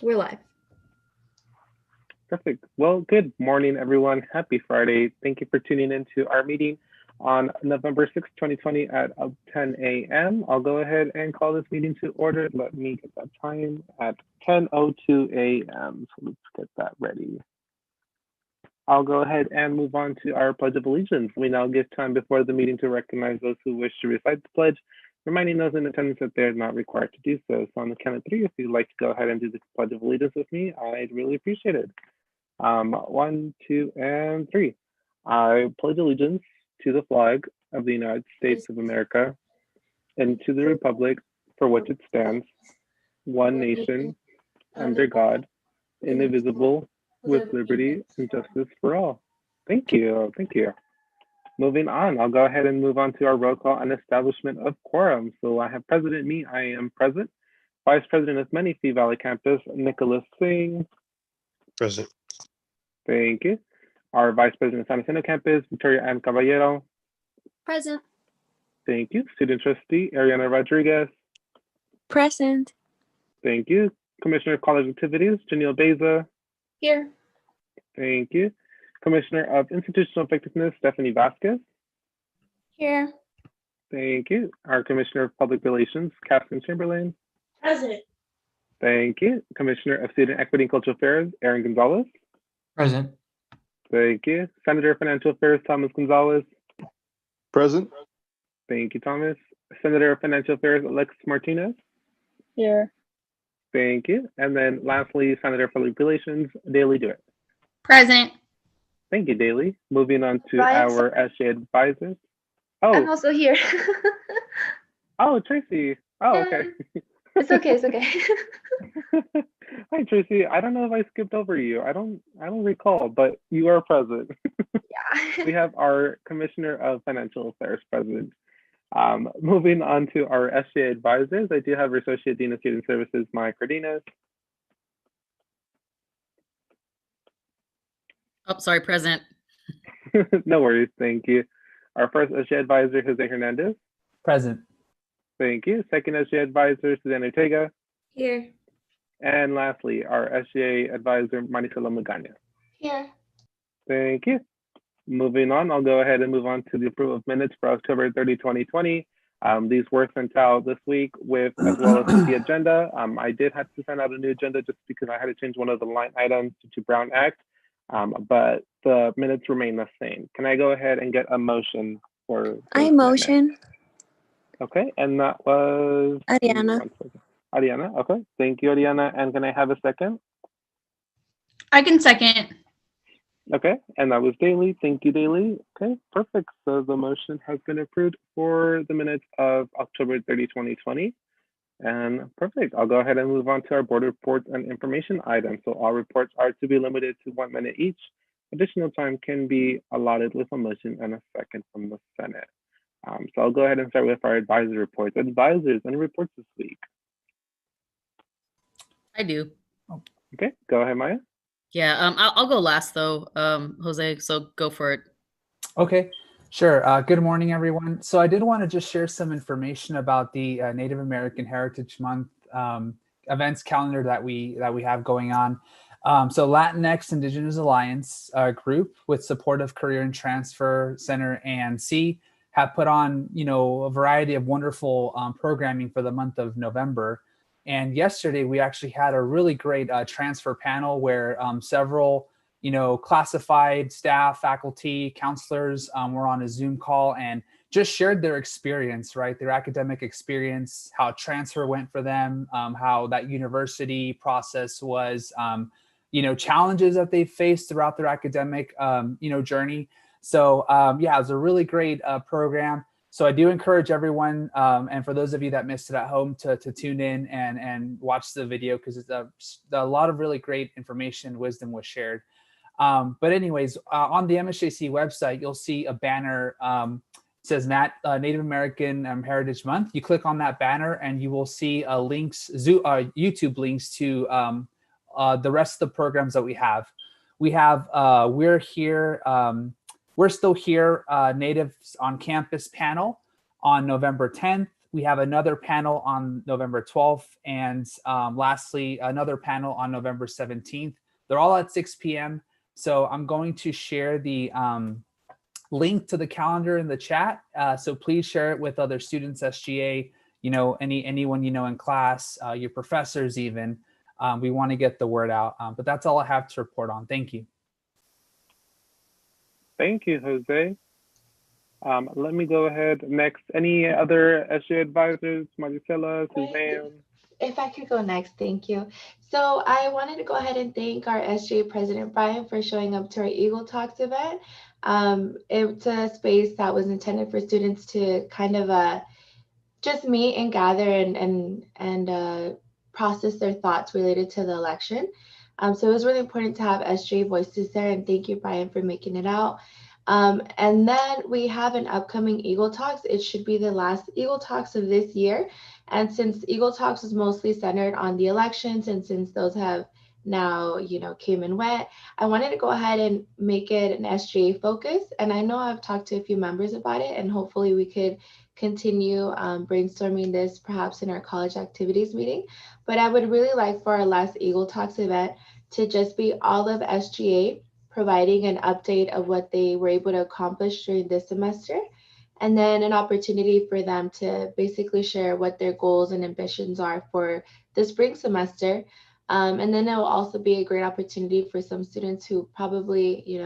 We're live. Perfect. Well, good morning, everyone. Happy Friday. Thank you for tuning into our meeting on November 6th, 2020 at 10 a.m. I'll go ahead and call this meeting to order. Let me get that time at 10:02 a.m. So let's get that ready. I'll go ahead and move on to our Pledge of Allegiance. We now give time before the meeting to recognize those who wish to recite the pledge, reminding those in attendance that they're not required to do so. So on the count of three, if you'd like to go ahead and do the Pledge of Allegiance with me, I'd really appreciate it. 1, 2, and 3. I pledge allegiance to the flag of the United States of America and to the republic for which it stands, one nation, under God, indivisible, with liberty and justice for all. Thank you. Thank you. Moving on, I'll go ahead and move on to our roll call and establishment of quorum. So I have President me, I am present. Vice President of Menifee Valley Campus, Nicholas Singh. Present. Thank you. Our Vice President of San Jacinto Campus, Victoria Ann Caballero. Present. Thank you. Student Trustee, Ariana Rodriguez. Present. Thank you. Commissioner of College Activities, Janelle Beza. Here. Thank you. Commissioner of Institutional Effectiveness, Stephanie Vasquez. Here. Thank you. Our Commissioner of Public Relations, Catherine Chamberlain. Present. Thank you. Commissioner of Student Equity and Cultural Affairs, Aaron Gonzalez. Present. Thank you. Senator of Financial Affairs, Thomas Gonzalez. Present. Thank you, Thomas. Senator of Financial Affairs, Alexis Martinez. Here. Thank you. And then lastly, Senator for Public Relations, Daly Dewitt. Present. Thank you, Daly. Moving on to Ryan, our SGA advisors. I'm Oh, also here. oh, Tracy. Oh, okay. It's okay. It's okay. Hi, Tracy. I don't know if I skipped over you. I don't recall, but you are present. Yeah. We have our Commissioner of Financial Affairs present. Moving on to our SGA advisors, I do have our Associate Dean of Student Services, Maya Cardenas. Oh, sorry, present. No worries, thank you. Our first SGA advisor, Jose Hernandez. Present. Thank you. Second SGA advisor, Suzanne Ortega. Here. And lastly, our SGA advisor, Marisela Magana. Here. Thank you. Moving on, I'll go ahead and move on to the approval of minutes for October 30, 2020. These were sent out this week with as well as the agenda. I did have to send out a new agenda just because I had to change one of the line items to Brown Act, but the minutes remain the same. Can I go ahead and get a motion for? I motion. Okay, and that was Ariana. Ariana, okay. Thank you, Ariana. And can I have a second? I can second. Okay, and that was Daly. Thank you, Daly. Okay, perfect. So the motion has been approved for the minutes of October 30, 2020. And perfect. I'll go ahead and move on to our board reports and information items. So all reports are to be limited to 1 minute each. Additional time can be allotted with a motion and a second from the Senate. So I'll go ahead and start with our advisor reports. Advisors, any reports this week? I do. Okay, go ahead, Maya. Yeah, I'll go last though, Jose. So go for it. Okay, sure. Good morning, everyone. So I did want to just share some information about the Native American Heritage Month events calendar that we have going on. So Latinx Indigenous Alliance group with support of Career and Transfer Center ANC have put on, a variety of wonderful programming for the month of November. And yesterday we actually had a really great transfer panel where several, classified staff, faculty, counselors were on a Zoom call and just shared their experience, right? Their academic experience, how transfer went for them, how that university process was, challenges that they faced throughout their academic, journey. So yeah, it was a really great program. So I do encourage everyone, and for those of you that missed it at home, to tune in and watch the video because it's a lot of really great information, wisdom was shared. But anyways, on the MSJC website, you'll see a banner. It says Native American Heritage Month. You click on that banner and you will see YouTube links to the rest of the programs that we have. We have We're Here. We're Still Here Natives on Campus panel on November 10th. We have another panel on November 12th, and lastly, another panel on November 17th. They're all at 6 p.m. So I'm going to share the link to the calendar in the chat. So please share it with other students, SGA, anyone in class, your professors even. We want to get the word out, but that's all I have to report on. Thank you. Thank you, Jose. Let me go ahead next. Any other SGA advisors? Maricela, Suzanne? If I could go next, thank you. So I wanted to go ahead and thank our SGA President Brian for showing up to our Eagle Talks event. It's a space that was intended for students to kind of just meet and gather and process their thoughts related to the election. So it was really important to have SGA voices there, and thank you, Brian, for making it out. And then we have an upcoming Eagle Talks. It should be the last Eagle Talks of this year. And since Eagle Talks was mostly centered on the elections, and since those have now, came and went, I wanted to go ahead and make it an SGA focus. And I know I've talked to a few members about it, and hopefully we could continue brainstorming this perhaps in our college activities meeting. But I would really like for our last Eagle Talks event to just be all of SGA providing an update of what they were able to accomplish during this semester, and then an opportunity for them to basically share what their goals and ambitions are for the spring semester. And then it will also be a great opportunity for some students who probably,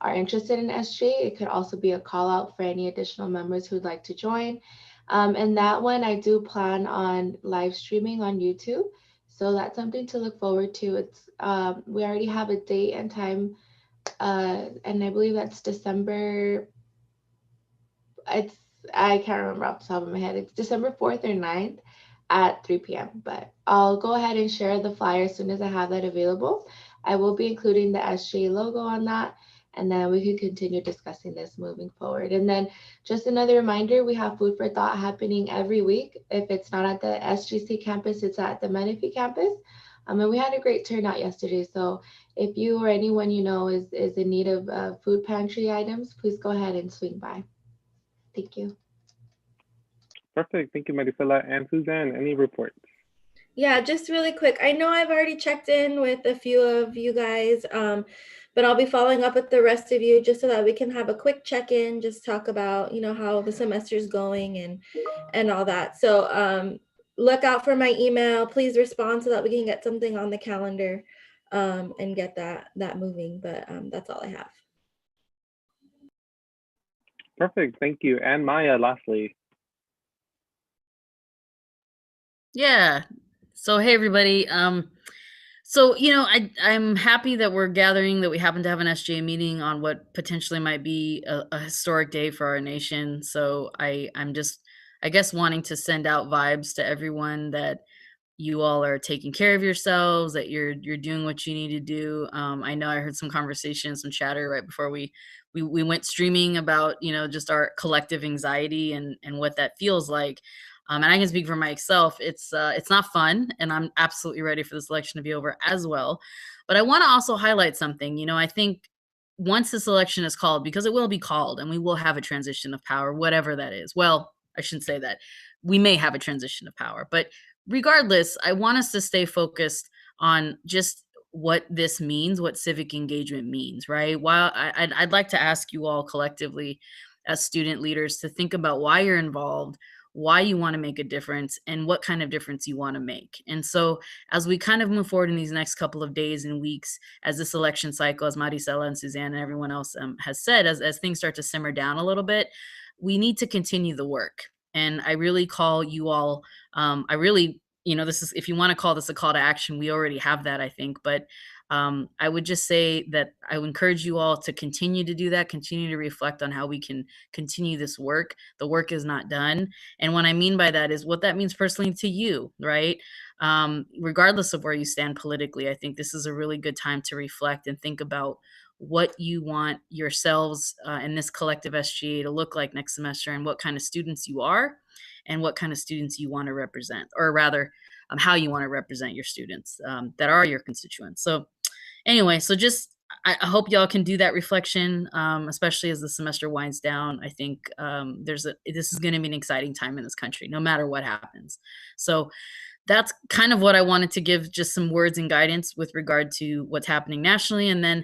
are interested in SGA. It could also be a call out for any additional members who would like to join. And that one, I do plan on live streaming on YouTube. So that's something to look forward to. It's we already have a date and time, and I believe that's December. I can't remember off the top of my head. It's December 4th or 9th at 3 p.m. But I'll go ahead and share the flyer as soon as I have that available. I will be including the SGA logo on that, and then we can continue discussing this moving forward. And then just another reminder, we have Food for Thought happening every week. If it's not at the SGC campus, it's at the Menifee campus. And we had a great turnout yesterday. So if you or anyone you know is in need of food pantry items, please go ahead and swing by. Thank you. Perfect. Thank you, Maricela. And Suzanne, any reports? Yeah, just really quick. I know I've already checked in with a few of you guys, but I'll be following up with the rest of you just so that we can have a quick check-in, just talk about, how the semester is going and all that. So look out for my email. Please respond so that we can get something on the calendar and get that moving. But that's all I have. Perfect. Thank you. And Maya, lastly. Yeah. So hey everybody. So I'm happy that we're gathering, that we happen to have an SGA meeting on what potentially might be a historic day for our nation. So I'm just, I guess, wanting to send out vibes to everyone that you all are taking care of yourselves, that you're doing what you need to do. I know I heard some conversation, some chatter right before we went streaming about just our collective anxiety and what that feels like. And I can speak for myself. It's not fun, and I'm absolutely ready for this election to be over as well. But I want to also highlight something. I think once this election is called, because it will be called, and we will have a transition of power, whatever that is. Well, I shouldn't say that. We may have a transition of power, but regardless, I want us to stay focused on just what this means, what civic engagement means, right? While I'd like to ask you all collectively as student leaders to think about why you're involved, why you want to make a difference, and what kind of difference you want to make. And so as we kind of move forward in these next couple of days and weeks, as this election cycle, as Maricela and Suzanne and everyone else has said, as things start to simmer down a little bit, we need to continue the work. And I really call you all, this is, if you want to call this a call to action, we already have that, I think. But I would just say that I would encourage you all to continue to do that, continue to reflect on how we can continue this work. The work is not done. And what I mean by that is what that means personally to you, right? Regardless of where you stand politically, I think this is a really good time to reflect and think about what you want yourselves and this collective SGA to look like next semester, and what kind of students you are and what kind of students you want to represent, or rather how you want to represent your students that are your constituents. So anyway, so just I hope y'all can do that reflection, especially as the semester winds down. I think this is going to be an exciting time in this country, no matter what happens. So that's kind of what I wanted to give, just some words and guidance with regard to what's happening nationally. And then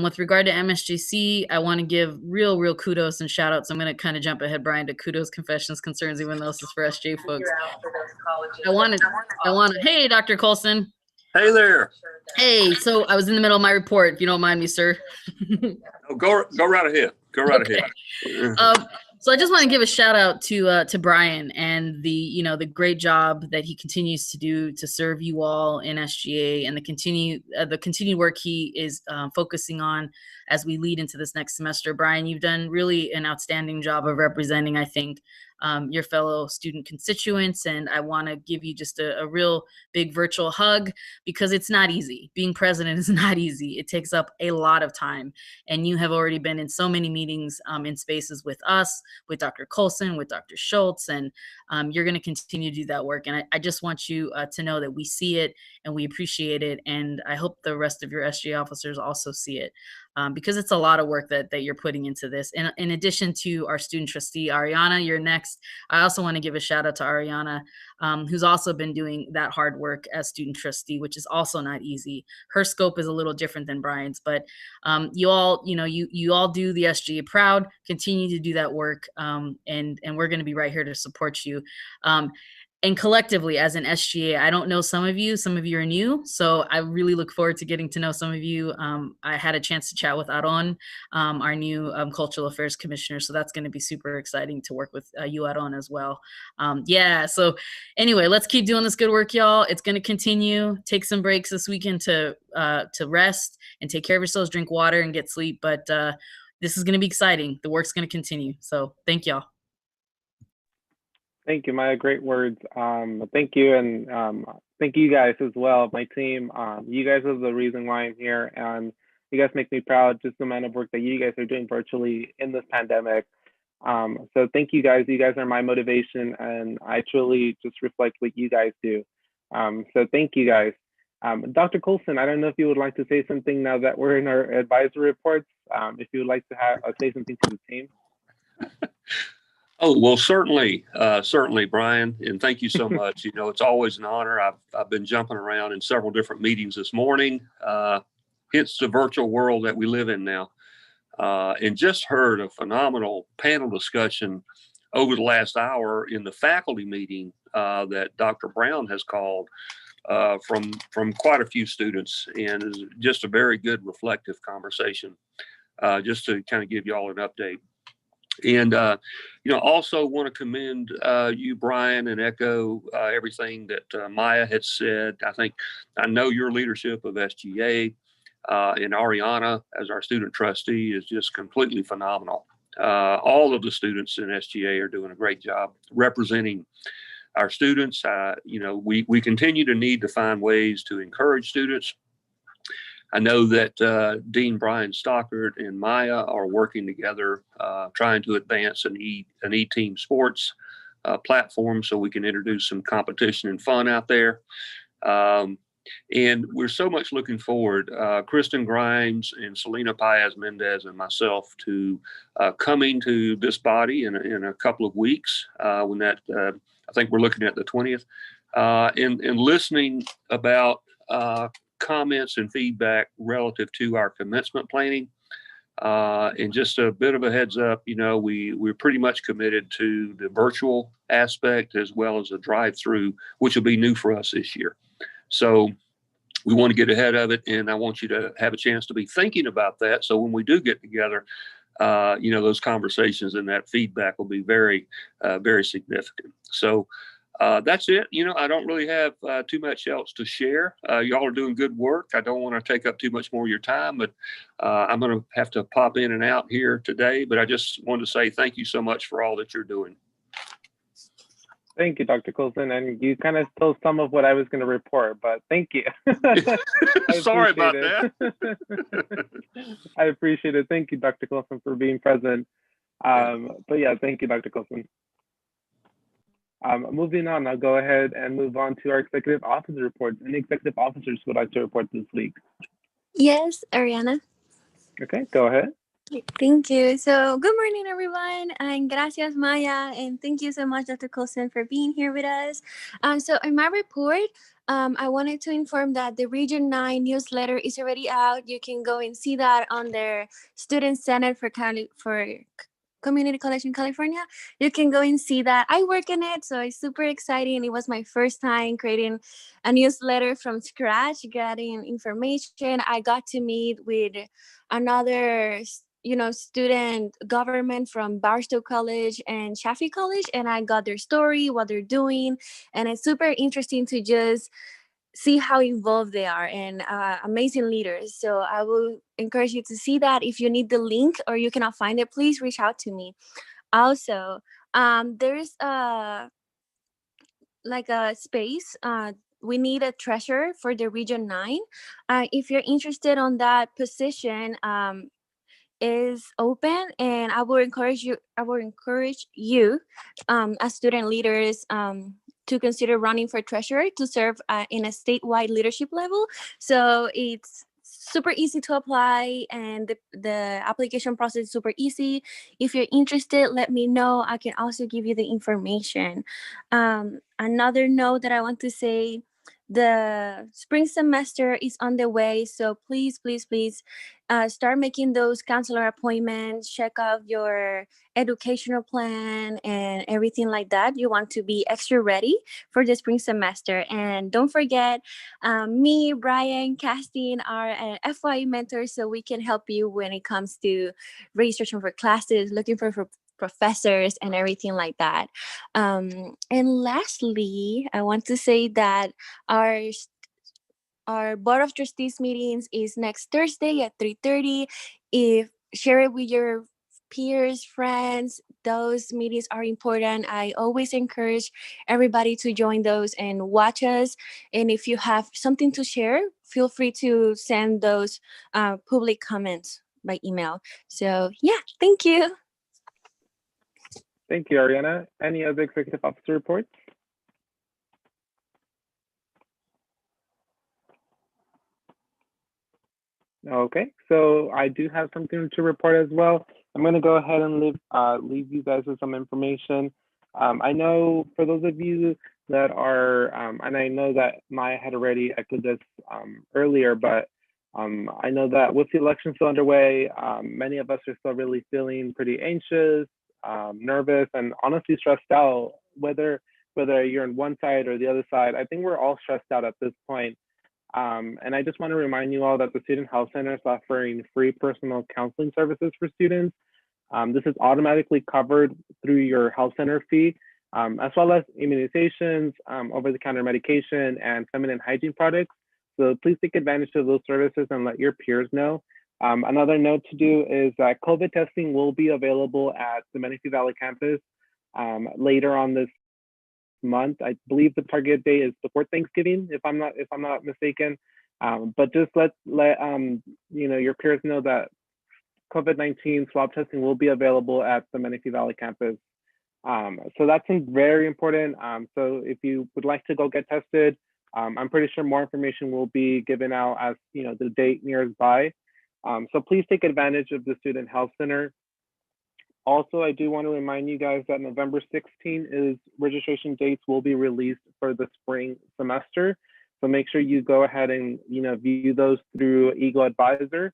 with regard to MSJC, I want to give real kudos and shout outs. I'm going to kind of jump ahead, Brian, to kudos, confessions, concerns, even though this is for SJ folks. I want to, hey, Dr. Colson. Hey there. Hey, so I was in the middle of my report, if you don't mind me, sir. Oh, go right ahead. Go right ahead. So I just want to give a shout out to Brian and the great job that he continues to do to serve you all in SGA, and the continued work he is focusing on as we lead into this next semester. Brian, you've done really an outstanding job of representing, I think, your fellow student constituents, and I want to give you just a real big virtual hug, because it's not easy. Being president is not easy. It takes up a lot of time, and you have already been in so many meetings in spaces with us, with Dr. Colson, with Dr. Schultz, and you're going to continue to do that work. And I just want you to know that we see it and we appreciate it, and I hope the rest of your SGA officers also see it. Because it's a lot of work that you're putting into this. And in addition to our student trustee, Ariana, you're next. I also want to give a shout out to Ariana, who's also been doing that hard work as student trustee, which is also not easy. Her scope is a little different than Brian's, but you all do the SGA proud. Continue to do that work, and we're going to be right here to support you. And collectively, as an SGA, I don't know some of you are new, so I really look forward to getting to know some of you. I had a chance to chat with Aaron, our new Cultural Affairs Commissioner, so that's going to be super exciting to work with you, Aaron, as well. So anyway, let's keep doing this good work, y'all. It's going to continue. Take some breaks this weekend to rest and take care of yourselves, drink water, and get sleep, but this is going to be exciting. The work's going to continue, so thank y'all. Thank you, Maya. Great words. Thank you, and thank you guys as well, my team. You guys are the reason why I'm here, and you guys make me proud, just the amount of work that you guys are doing virtually in this pandemic. So thank you guys. You guys are my motivation, and I truly just reflect what you guys do. So thank you guys. Dr. Colson, I don't know if you would like to say something now that we're in our advisory reports. If you would like to say something to the team. Oh, well, certainly, Brian, and thank you so much. It's always an honor. I've been jumping around in several different meetings this morning. Hence the virtual world that we live in now, and just heard a phenomenal panel discussion over the last hour in the faculty meeting that Dr. Brown has called from quite a few students, and is just a very good reflective conversation. Just to kind of give you all an update. And, also want to commend you, Brian, and echo everything that Maya had said. I know your leadership of SGA and Ariana as our student trustee is just completely phenomenal. All of the students in SGA are doing a great job representing our students. We continue to need to find ways to encourage students. I know that Dean Brian Stockert and Maya are working together, trying to advance an e-team sports platform so we can introduce some competition and fun out there. And we're so much looking forward, Kristen Grimes and Selena Paez Mendez and myself, to coming to this body in a couple of weeks when that, I think we're looking at the 20th, and listening about comments and feedback relative to our commencement planning. And just a bit of a heads up, we're pretty much committed to the virtual aspect as well as the drive-through, which will be new for us this year. So we want to get ahead of it, and I want you to have a chance to be thinking about that. So when we do get together, those conversations and that feedback will be very, very significant. So that's it. I don't really have too much else to share. Y'all are doing good work. I don't want to take up too much more of your time, but I'm going to have to pop in and out here today. But I just wanted to say thank you so much for all that you're doing. Thank you, Dr. Colson. And you kind of stole some of what I was going to report, but thank you. Sorry about that. I appreciate it. Thank you, Dr. Colson, for being present. But yeah, thank you, Dr. Colson. Moving on, I'll go ahead and move on to our executive officer reports. Any executive officers would like to report this week? Yes, Ariana. Okay, go ahead. Thank you. So, good morning, everyone, and gracias, Maya, and thank you so much, Dr. Colson, for being here with us. So, in my report, I wanted to inform that the Region 9 newsletter is already out. You can go and see that on their Student Senate for Community College in California. You can go and see that. I work in it, so it's super exciting. It was my first time creating a newsletter from scratch, getting information. I got to meet with another student government from Barstow College and Chaffey College, and I got their story, what they're doing, and it's super interesting to just see how involved they are and amazing leaders. So I will encourage you to see that. If you need the link or you cannot find it, please reach out to me. Also, there's like a space. We need a treasurer for the Region 9. If you're interested on that position, is open, and I will encourage you as student leaders to consider running for treasurer to serve in a statewide leadership level. So it's super easy to apply, and the application process is super easy. If you're interested, let me know. I can also give you the information. Another note that I want to say, the spring semester is on the way, so please start making those counselor appointments, check out your educational plan and everything like that. You want to be extra ready for the spring semester. And don't forget, me, Brian, Casting are FYE mentors, so we can help you when it comes to registration for classes, looking for professors and everything like that. And lastly, I want to say that our board of trustees meetings is next Thursday at 3:30. If share it with your peers, friends, those meetings are important. I always encourage everybody to join those and watch us. And if you have something to share, feel free to send those public comments by email. So yeah, thank you. Thank you, Ariana. Any other executive officer reports? Okay, so I do have something to report as well. I'm going to go ahead and leave you guys with some information. I know for those of you that are, and I know that Maya had already echoed this earlier, but I know that with the election still underway, many of us are still really feeling pretty anxious, nervous, and honestly stressed out, whether you're on one side or the other side. I think we're all stressed out at this point. And I just want to remind you all that the Student Health Center is offering free personal counseling services for students. This is automatically covered through your health center fee, as well as immunizations, over-the-counter medication, and feminine hygiene products. So please take advantage of those services and let your peers know. Another note to do is that COVID testing will be available at the Menifee Valley campus later on this month. I believe the target date is before Thanksgiving, if I'm not mistaken. But just let your peers know that COVID-19 swab testing will be available at the Menifee Valley campus. So that's very important. So if you would like to go get tested, I'm pretty sure more information will be given out as the date nears by. So please take advantage of the Student Health Center. Also, I do want to remind you guys that November 16 is registration dates will be released for the spring semester. So make sure you go ahead and view those through Eagle Advisor.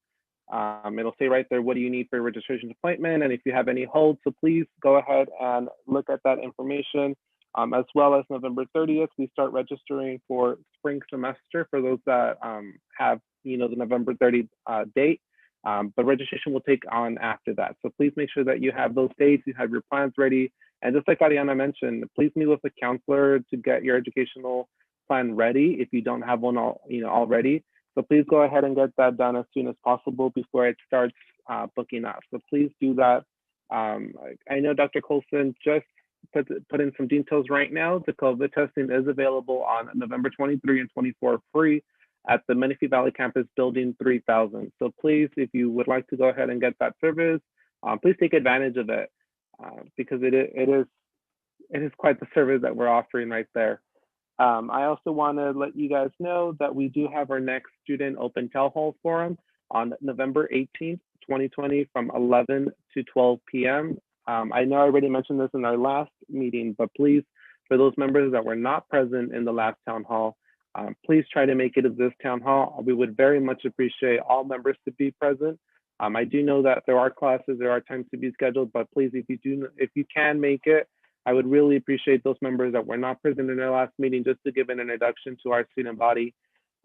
It'll say right there, what do you need for a registration appointment? And if you have any holds, so please go ahead and look at that information. As well as November 30th, we start registering for spring semester for those that have the November 30 date. But registration will take on after that. So please make sure that you have those dates, you have your plans ready. And just like Ariana mentioned, please meet with a counselor to get your educational plan ready if you don't have one already. So please go ahead and get that done as soon as possible before it starts booking up. So please do that. I know Dr. Colson just put in some details right now. The COVID testing is available on November 23 and 24 free at the Menifee Valley campus, building 3000. So please, if you would like to go ahead and get that service, please take advantage of it because it is quite the service that we're offering right there. I also want to let you guys know that we do have our next student open town hall forum on November 18th, 2020 from 11 to 12 p.m. I know I already mentioned this in our last meeting, but please, for those members that were not present in the last town hall, please try to make it to this town hall. We would very much appreciate all members to be present. I do know that there are classes, there are times to be scheduled, but please, if you can make it, I would really appreciate those members that were not present in our last meeting just to give an introduction to our student body.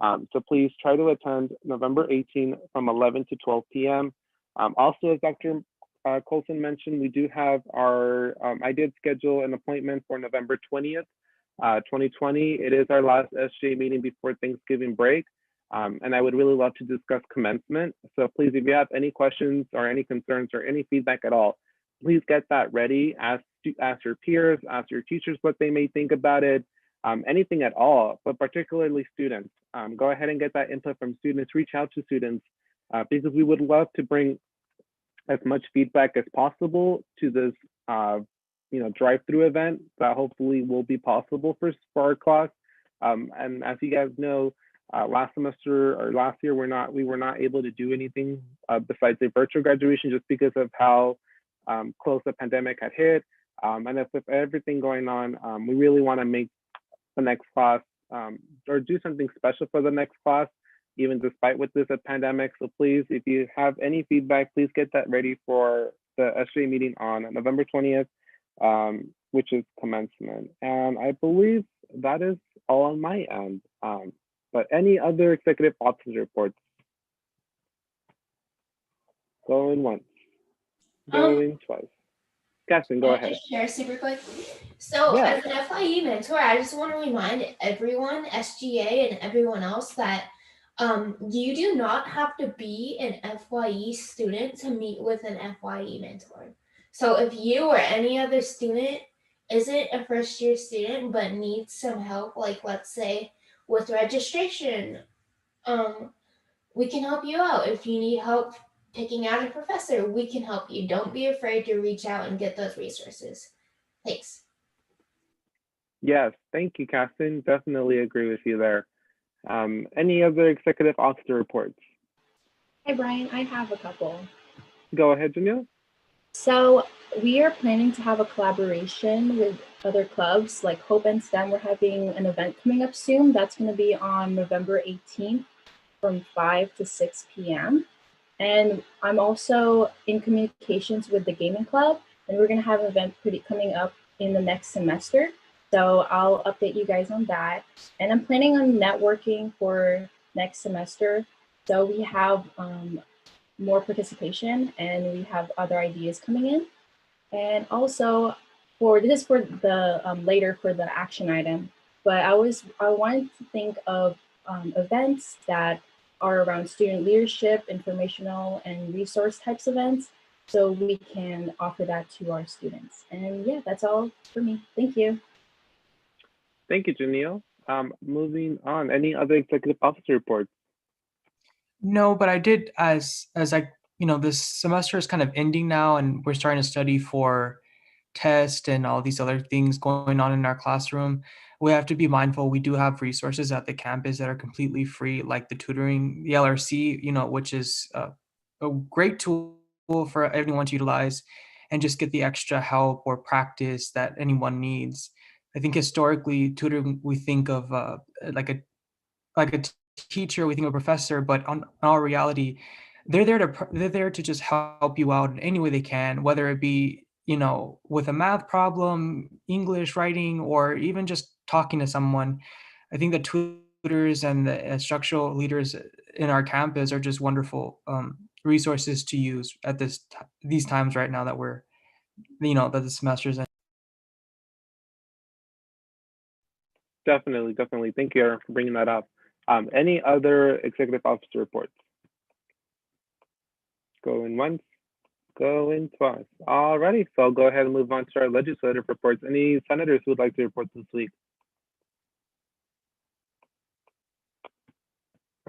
So please try to attend November 18 from 11 to 12 p.m. Also, as Dr. Colson mentioned, we do have our, I did schedule an appointment for November 20th, 2020. It is our last SGA meeting before Thanksgiving break. And I would really love to discuss commencement. So please, if you have any questions or any concerns or any feedback at all, please get that ready. Ask your peers, ask your teachers what they may think about it, anything at all, but particularly students. Go ahead and get that input from students, reach out to students, because we would love to bring as much feedback as possible to this drive-through event that hopefully will be possible for our class. And as you guys know, last semester or last year, we were not able to do anything besides a virtual graduation just because of how close the pandemic had hit. And as with everything going on, we really want to make the next class or do something special for the next class, even despite with this pandemic. So please, if you have any feedback, please get that ready for the SGA meeting on November 20th, which is commencement. And I believe that is all on my end. But any other executive officer reports? Going once, going twice. Gaston, go ahead. Just share super quick. So Yeah. as an FYE mentor, I just want to remind everyone, SGA and everyone else, that you do not have to be an FYE student to meet with an FYE mentor. So if you or any other student isn't a first year student but needs some help, like let's say with registration, we can help you out. If you need help picking out a professor, we can help you. Don't be afraid to reach out and get those resources. Thanks. Yes, thank you, Caston. Definitely agree with you there. Any other executive officer reports? Hi, Brian. I have a couple. Go ahead, Janelle. So we are planning to have a collaboration with other clubs like Hope and STEM. We're having an event coming up soon. That's going to be on November 18th from 5 to 6 p.m. And I'm also in communications with the gaming club, and we're going to have an event coming up in the next semester. So I'll update you guys on that. And I'm planning on networking for next semester. So we have more participation and we have other ideas coming in. And also this is for the later for the action item, but I wanted to think of events that are around student leadership, informational and resource types events, so we can offer that to our students. And yeah, that's all for me. Thank you. Thank you, Janelle. Moving on, any other executive officer reports? No, but I did as I, this semester is kind of ending now and we're starting to study for tests and all these other things going on in our classroom. We have to be mindful. We do have resources at the campus that are completely free, like the tutoring, the LRC, which is a great tool for everyone to utilize and just get the extra help or practice that anyone needs. I think historically tutoring, we think of like a teacher, we think of a professor, but on our reality, they're there to just help you out in any way they can, whether it be with a math problem, English, writing, or even just talking to someone. I think the tutors and the instructional leaders in our campus are just wonderful resources to use at these times right now that we're, that the semester's in. Definitely. Thank you, Aaron, for bringing that up. Any other executive officer reports? Going once, going twice. Alrighty, so I'll go ahead and move on to our legislative reports. Any senators who would like to report this week?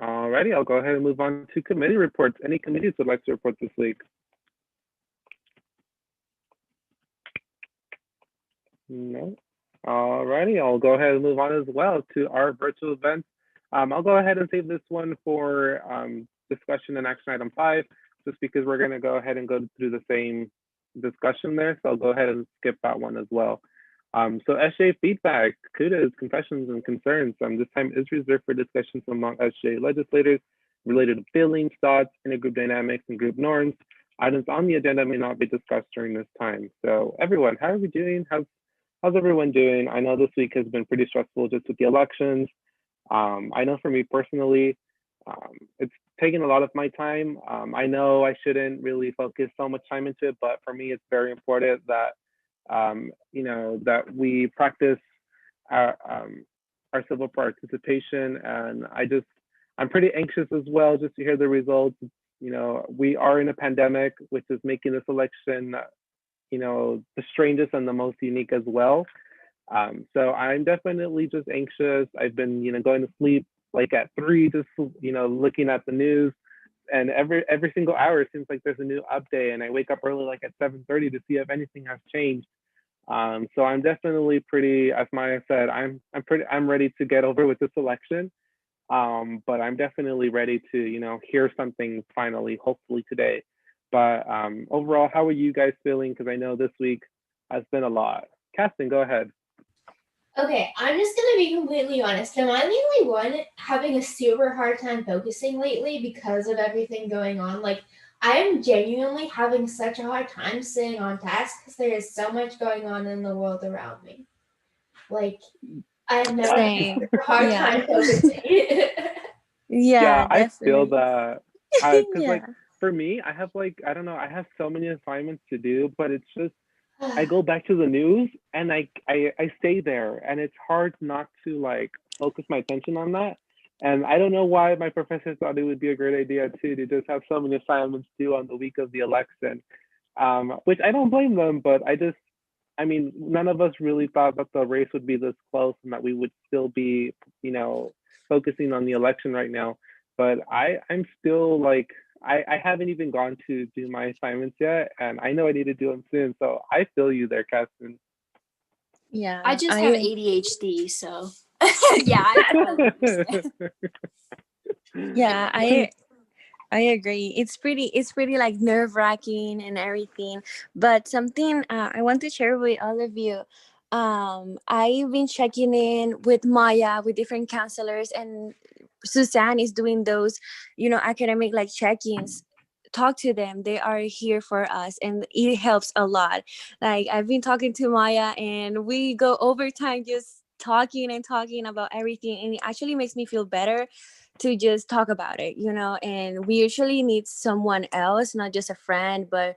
Alrighty, I'll go ahead and move on to committee reports. Any committees would like to report this week? No. Alrighty, I'll go ahead and move on as well to our virtual events. I'll go ahead and save this one for discussion in action item 5. just because we're going to go ahead and go through the same discussion there. So I'll go ahead and skip that one as well. So SGA feedback, kudos, confessions, and concerns. This time is reserved for discussions among SGA legislators related to feelings, thoughts, intergroup dynamics, and group norms. Items on the agenda may not be discussed during this time. So everyone, how are we doing? How's everyone doing? I know this week has been pretty stressful just with the elections. I know for me personally, it's taken a lot of my time. I know I shouldn't really focus so much time into it, but for me, it's very important that that we practice our civil participation. And I'm pretty anxious as well just to hear the results. We are in a pandemic, which is making this election, the strangest and the most unique as well. So I'm definitely just anxious. I've been, going to sleep like at 3, just, looking at the news. And every single hour, it seems like there's a new update, and I wake up early, like at 7:30, to see if anything has changed. So I'm definitely pretty, as Maya said, I'm ready to get over with this election. But I'm definitely ready to, hear something finally, hopefully today. But overall, how are you guys feeling? Because I know this week has been a lot. Caston, go ahead. Okay, I'm just gonna be completely honest. Am I the only one having a super hard time focusing lately because of everything going on? Like, I am genuinely having such a hard time staying on task because there is so much going on in the world around me. Like, I have never had Same. such a hard Yeah. time focusing. Yeah, I feel definitely. that. Because Yeah. for me, I have I don't know, I have so many assignments to do, but it's just, I go back to the news and I stay there, and it's hard not to focus my attention on that. And I don't know why my professor thought it would be a great idea too to just have so many assignments due on the week of the election, which I don't blame them, but none of us really thought that the race would be this close and that we would still be, focusing on the election right now. But I'm still I haven't even gone to do my assignments yet, and I know I need to do them soon. So I feel you there, Caston. Yeah. I just have ADHD, so yeah, I totally understand. Yeah, I agree. It's pretty like nerve-wracking and everything. But something I want to share with all of you. I've been checking in with Maya, with different counselors, and Suzanne is doing those, academic like check-ins. Talk to them. They are here for us, and it helps a lot. Like, I've been talking to Maya, and we go overtime just talking and talking about everything, and it actually makes me feel better to just talk about it, and we usually need someone else, not just a friend, but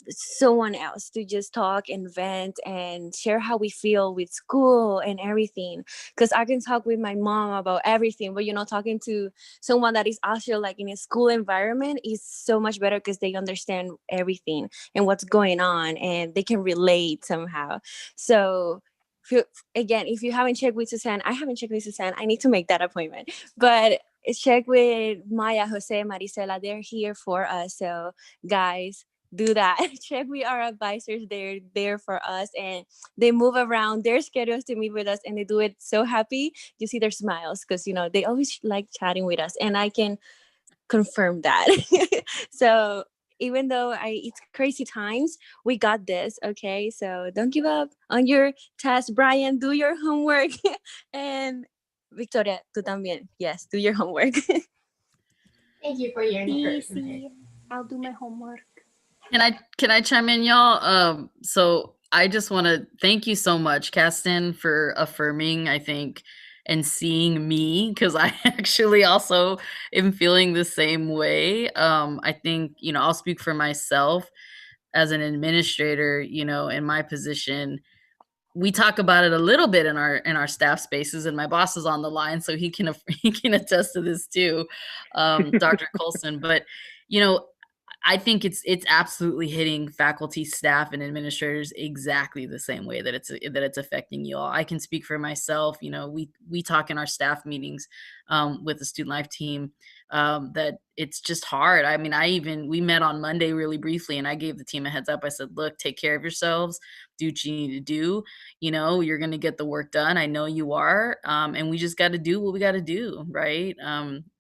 someone else to just talk and vent and share how we feel with school and everything. Because I can talk with my mom about everything, but talking to someone that is also like in a school environment is so much better because they understand everything and what's going on, and they can relate somehow. So again, if you haven't checked with Suzanne, I haven't checked with Suzanne, I need to make that appointment. But check with Maya, Jose, Marisela. They're here for us. So guys, do that. Check with our advisors. They're there for us, and they move around their schedules to meet with us, and they do it so happy. You see their smiles because they always like chatting with us, and I can confirm that. So even though it's crazy times, we got this. Okay, so don't give up on your test. Brian, do your homework. And Victoria, tú también. Yes, do your homework. Thank you for your encouragement. See, I'll do my homework. Can I chime in, y'all? So I just want to thank you so much, Caston, for affirming, I think, and seeing me, because I actually also am feeling the same way. I think, I'll speak for myself as an administrator, in my position. We talk about it a little bit in our staff spaces, and my boss is on the line, so he can attest to this too, Dr. Colson. But I think it's absolutely hitting faculty, staff, and administrators exactly the same way that it's affecting you all. I can speak for myself. We talk in our staff meetings with the student life team that it's just hard. I mean, we met on Monday really briefly, and I gave the team a heads up. I said, look, take care of yourselves, do what you need to do. You're going to get the work done. I know you are. And we just got to do what we got to do. Right.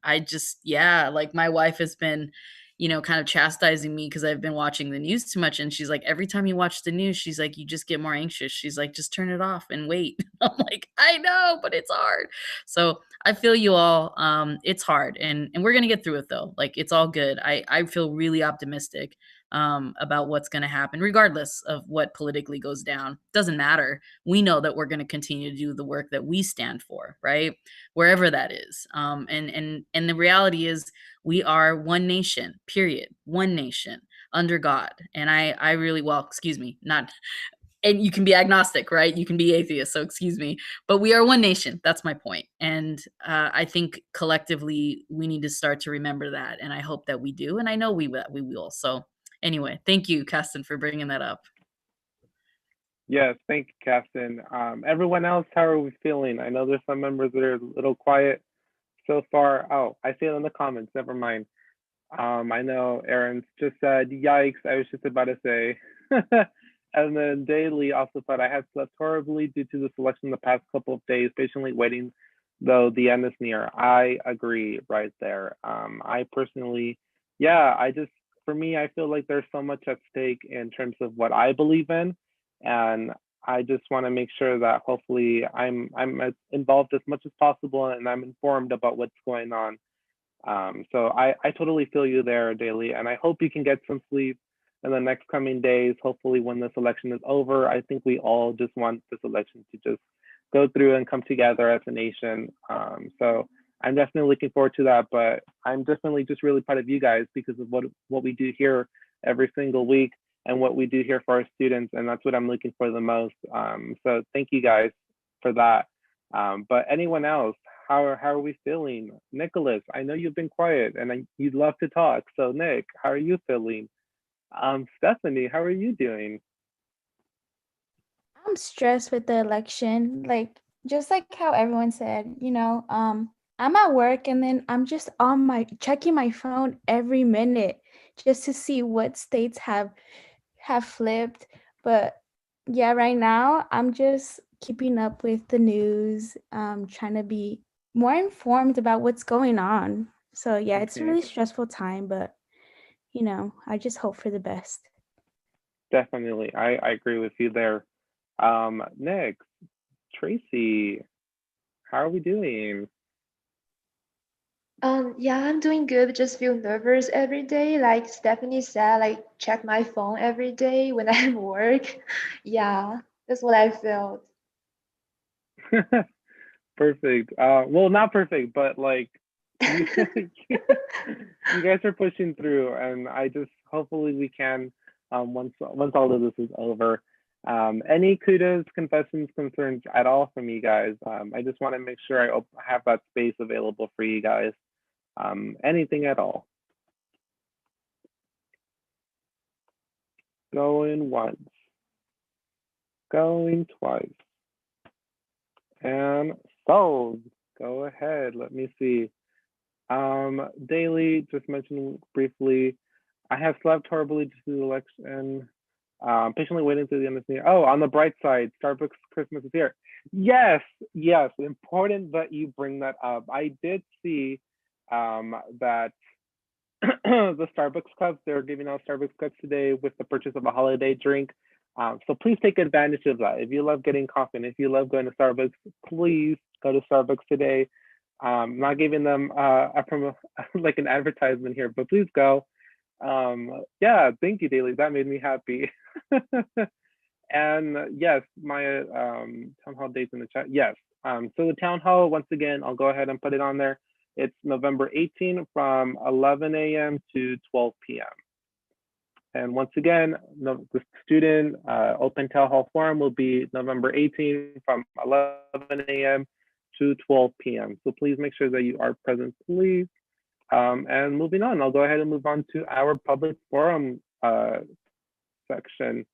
Like my wife has been, kind of chastising me because I've been watching the news too much. And she's like, every time you watch the news, she's like, you just get more anxious. She's like, just turn it off and wait. I'm like, I know, but it's hard. So I feel you all. It's hard, and we're gonna get through it though. Like, it's all good. I feel really optimistic about what's going to happen, regardless of what politically goes down. Doesn't matter. We know that we're going to continue to do the work that we stand for, right? Wherever that is. And the reality is, we are one nation, period. One nation under God. And I really, well, excuse me, not. And you can be agnostic, right? You can be atheist. So excuse me, but we are one nation. That's my point. And I think collectively we need to start to remember that. And I hope that we do. And I know we will. So anyway, thank you, Caston, for bringing that up. Yes, thank you, Caston. Everyone else, how are we feeling? I know there's some members that are a little quiet so far. Oh, I see it in the comments. Never mind. I know Aaron's just said, yikes, I was just about to say. And then Daly also said, I have slept horribly due to the selection the past couple of days, patiently waiting, though the end is near. I agree right there. I personally, for me, I feel like there's so much at stake in terms of what I believe in. And I just want to make sure that hopefully I'm as involved as much as possible and I'm informed about what's going on. So I totally feel you there, Daly, and I hope you can get some sleep in the next coming days. Hopefully when this election is over, I think we all just want this election to just go through and come together as a nation. So I'm definitely looking forward to that, but I'm definitely just really proud of you guys because of what we do here every single week and what we do here for our students, and that's what I'm looking for the most. So thank you guys for that. But anyone else, how are we feeling? Nicholas, I know you've been quiet and you'd love to talk. So Nick, how are you feeling? Stephanie, how are you doing? I'm stressed with the election, just like how everyone said, I'm at work and then I'm just checking my phone every minute just to see what states have flipped. But yeah, right now I'm just keeping up with the news, trying to be more informed about what's going on. So yeah, it's a really stressful time, but I just hope for the best. Definitely, I agree with you there. Next, Tracy, how are we doing? Yeah, I'm doing good. Just feel nervous every day. Like Stephanie said, check my phone every day when I'm at work. Yeah, that's what I felt. Perfect. Well, not perfect, but you, you guys are pushing through, and I just hopefully we can once all of this is over. Any kudos, confessions, concerns at all from you guys? I just want to make sure I have that space available for you guys. Anything at all? Going once, going twice, and sold. Go ahead. Let me see. Daily, just mentioned briefly, I have slept horribly due to the election. Patiently waiting to the end of the year. Oh, on the bright side, Starbucks Christmas is here. Yes, important that you bring that up. I did see that the Starbucks cups, they're giving out Starbucks cups today with the purchase of a holiday drink. So please take advantage of that. If you love getting coffee and if you love going to Starbucks, please go to Starbucks today. Not giving them like an advertisement here, but please go. Yeah, thank you, Daly. That made me happy. And yes, my town hall dates in the chat. Yes. So the town hall, once again, I'll go ahead and put it on there. It's November 18 from 11 a.m. to 12 p.m. And once again, the student open town hall forum will be November 18 from 11 a.m. to 12 p.m. So please make sure that you are present, please. And moving on, I'll go ahead and move on to our public forum section.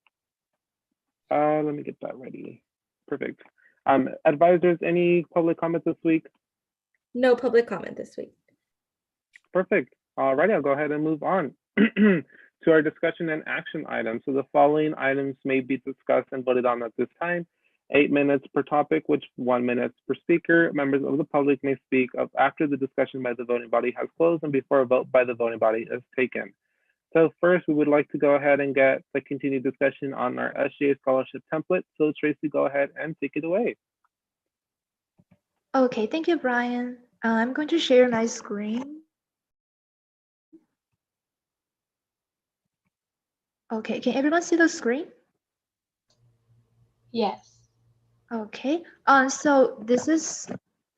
Let me get that ready. Perfect. Advisors, any public comments this week? No public comment this week. Perfect. All right, I'll go ahead and move on to our discussion and action items. So the following items may be discussed and voted on at this time, 8 minutes per topic, which 1 minute per speaker. Members of the public may speak of after the discussion by the voting body has closed and before a vote by the voting body is taken. So first, we would like to go ahead and get the continued discussion on our SGA scholarship template. So Tracy, go ahead and take it away. Okay, thank you, Brian. I'm going to share my screen. Okay, can everyone see the screen? Yes. Okay, so this is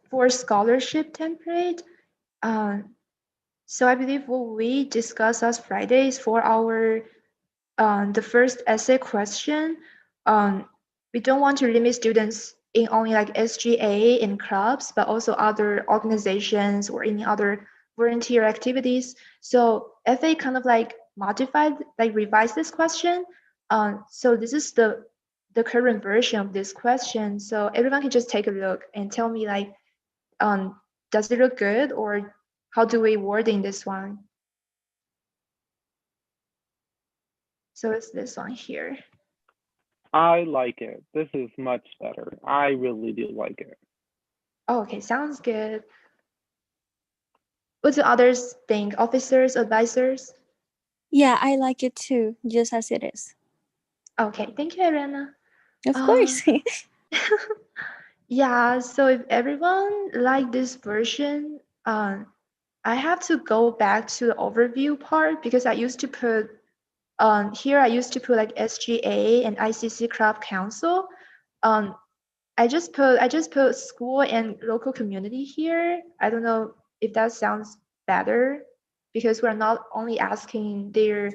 for scholarship template. So I believe what we discussed last Friday is for our the first essay question. We don't want to limit students in only like SGA and clubs, but also other organizations or any other volunteer activities. So FA kind of like modified, like revised this question. So this is the current version of this question. So everyone can just take a look and tell me like, does it look good or how do we wording this one? So it's this one here. I like it. This is much better. I really do like it. Oh, okay, sounds good. What do others think? Officers, advisors? Yeah, I like it too, just as it is. Okay, thank you, Irena. Of course. Yeah, so if everyone like this version, I have to go back to the overview part because I used to put here I used to put like SGA and ICC Club Council. I just put school and local community here. I don't know if that sounds better because we're not only asking their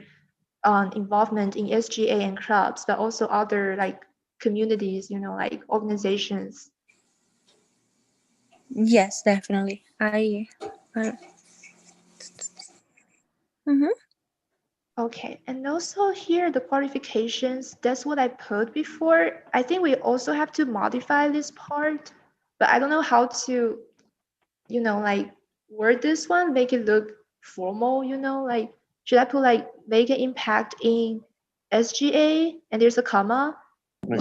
involvement in SGA and clubs, but also other like communities, you know, like organizations. Yes, definitely. Mm-hmm. Okay, and also here the qualifications, that's what I put before. I think we also have to modify this part, but I don't know how to, you know, like word this one, make it look formal, you know, like should I put like make an impact in SGA and there's a comma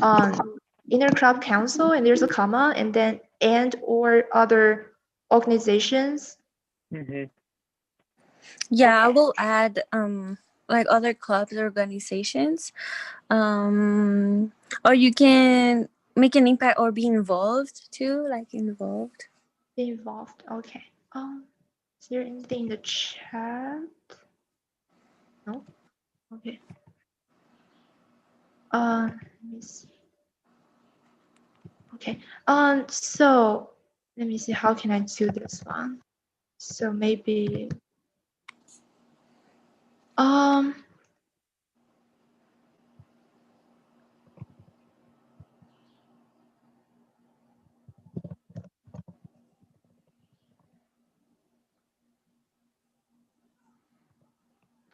on inner club council and there's a comma and then and or other organizations. Mm-hmm. Yeah, I will add like other clubs or organizations. Or you can make an impact or be involved too, like involved. Be involved. Okay. Is there anything in the chat? No? Okay. Let me see. Okay. So let me see how can I do this one. So maybe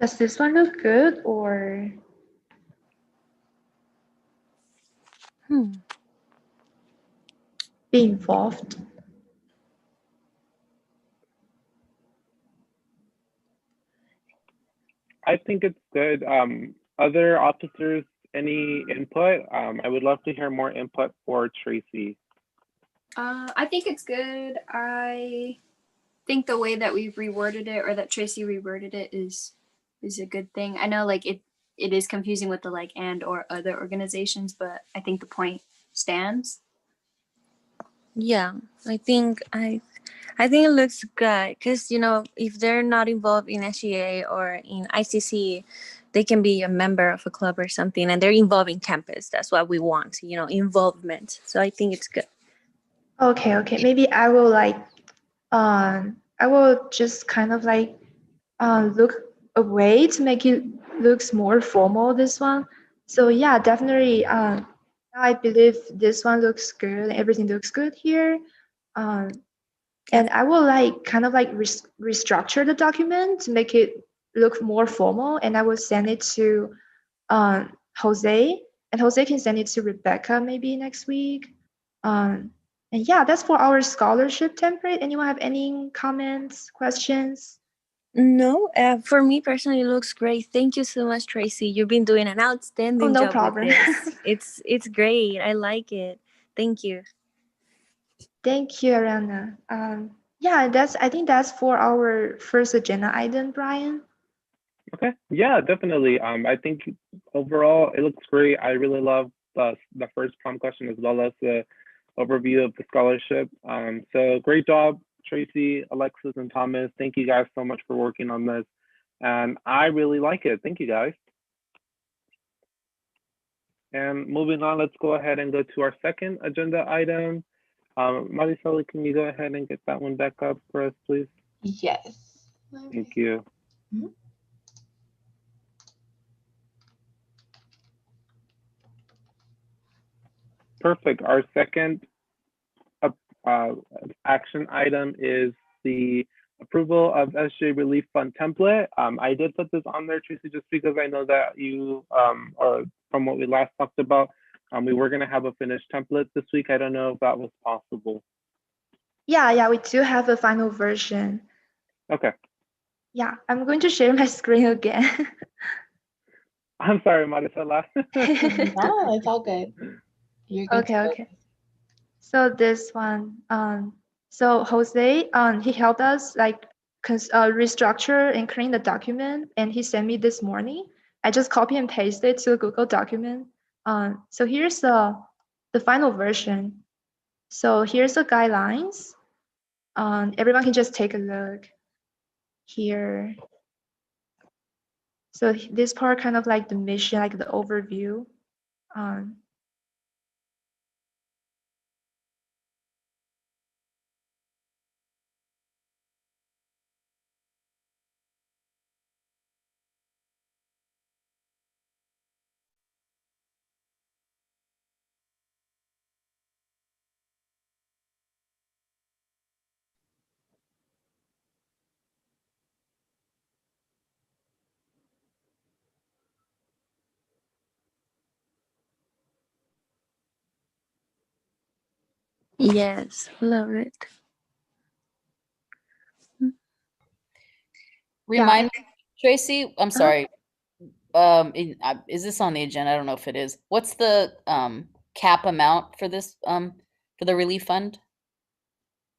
does this one look good or be involved? I think it's good. Other officers, any input? I would love to hear more input for Tracy. I think it's good. I think the way that we've reworded it, or that Tracy reworded it, is a good thing. I know like it is confusing with the like and or other organizations, but I think the point stands. Yeah, I think it looks good because, you know, if they're not involved in SGA or in ICC, they can be a member of a club or something, and they're involved in campus. That's what we want, you know, involvement. So I think it's good. Okay, okay. Maybe I will like I will just kind of like look away to make it looks more formal, this one. So yeah, definitely I believe this one looks good. Everything looks good here. And I will like kind of like restructure the document to make it look more formal, and I will send it to Jose, and Jose can send it to Rebecca maybe next week. And yeah, that's for our scholarship template. Anyone have any comments, questions? No, for me personally, it looks great. Thank you so much, Tracy. You've been doing an outstanding no job problem. with this. It's great. I like it. Thank you. Thank you, Ariana. Yeah, I think that's for our first agenda item, Brian. Okay, yeah, definitely. I think overall it looks great. I really love the first prompt question as well as the overview of the scholarship. So great job, Tracy, Alexis, and Thomas. Thank you guys so much for working on this. And I really like it. Thank you guys. And moving on, let's go ahead and go to our second agenda item. Marisol, can you go ahead and get that one back up for us, please? Yes. Thank you. Mhm. Perfect. Our second action item is the approval of SGA Relief Fund template. I did put this on there, Tracy, just because I know that you, or from what we last talked about, we were going to have a finished template this week. I don't know if that was possible. Yeah, we do have a final version. Okay. Yeah, I'm going to share my screen again. I'm sorry, Marisela. No, it's all good. You're good. Okay. So this one, so Jose, he helped us like restructure and clean the document, and he sent me this morning. I just copy and paste it to a Google document. So here's the final version. So here's the guidelines. Everyone can just take a look here. So this part kind of like the mission, like the overview. Yes, love it. Remind me, Tracy, I'm sorry. Is this on the agenda? I don't know if it is. What's the cap amount for this for the relief fund?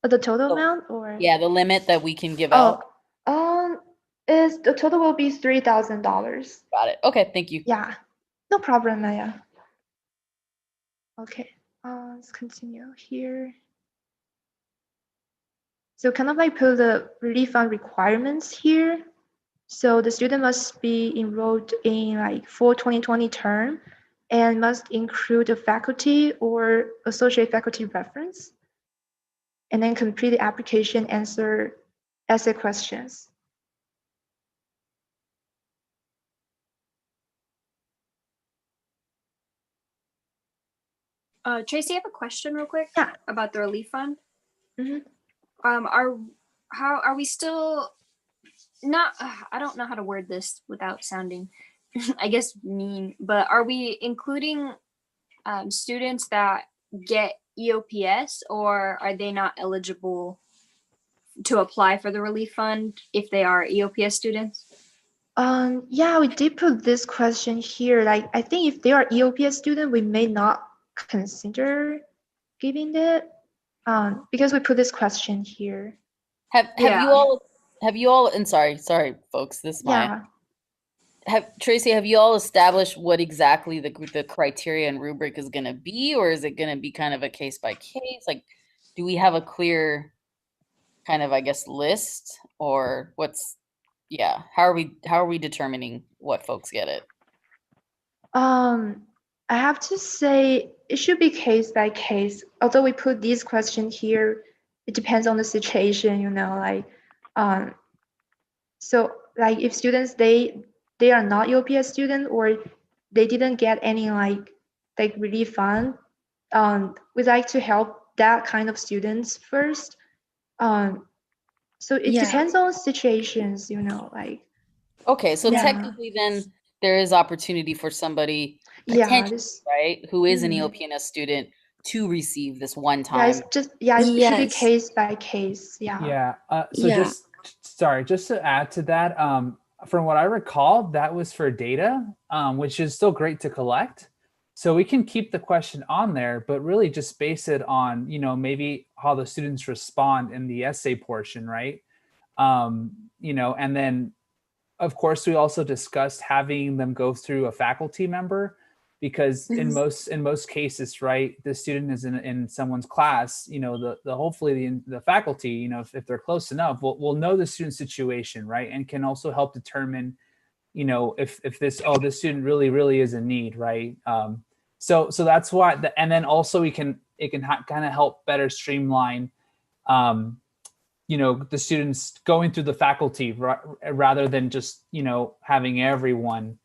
The total amount, or yeah, the limit that we can give out. Is the total will be $3,000. Got it. Okay, thank you. Yeah, no problem, Maya. Okay, let's continue here. So kind of like put the relief fund requirements here. So the student must be enrolled in like full 2020 term and must include a faculty or associate faculty reference, and then complete the application, answer essay questions. Tracy, I have a question real quick. Yeah. About the relief fund. Mm-hmm. Are we still not? I don't know how to word this without sounding, I guess, mean. But are we including students that get EOPS, or are they not eligible to apply for the relief fund if they are EOPS students? Yeah, we did put this question here. Like, I think if they are EOPS student, we may not consider giving it, because we put this question here. Have you all and sorry folks, this might Tracy, have you all established what exactly the criteria and rubric is going to be, or is it going to be kind of a case by case? Like, do we have a clear kind of, I guess, list, or what's, yeah, how are we determining what folks get it? I have to say it should be case by case. Although we put these questions here, it depends on the situation, you know, like, so like if students, they are not EOPS student, or they didn't get any like relief fund, we'd like to help that kind of students first. So it depends on situations, you know, like. Okay, so technically then there is opportunity for somebody potentially, right, who is an EOPNS student to receive this one time. Yeah, it's just, it should be case by case. Yeah. So just to add to that, from what I recall, that was for data, which is still great to collect. So we can keep the question on there, but really just base it on, maybe how the students respond in the essay portion, right? And then of course we also discussed having them go through a faculty member, because in most cases, right, the student is in someone's class, the hopefully the faculty, if they're close enough, will know the student's situation, right, and can also help determine, if this student really is in need, right? So that's why, and then also it can kind of help better streamline, the students going through the faculty rather than just, having everyone,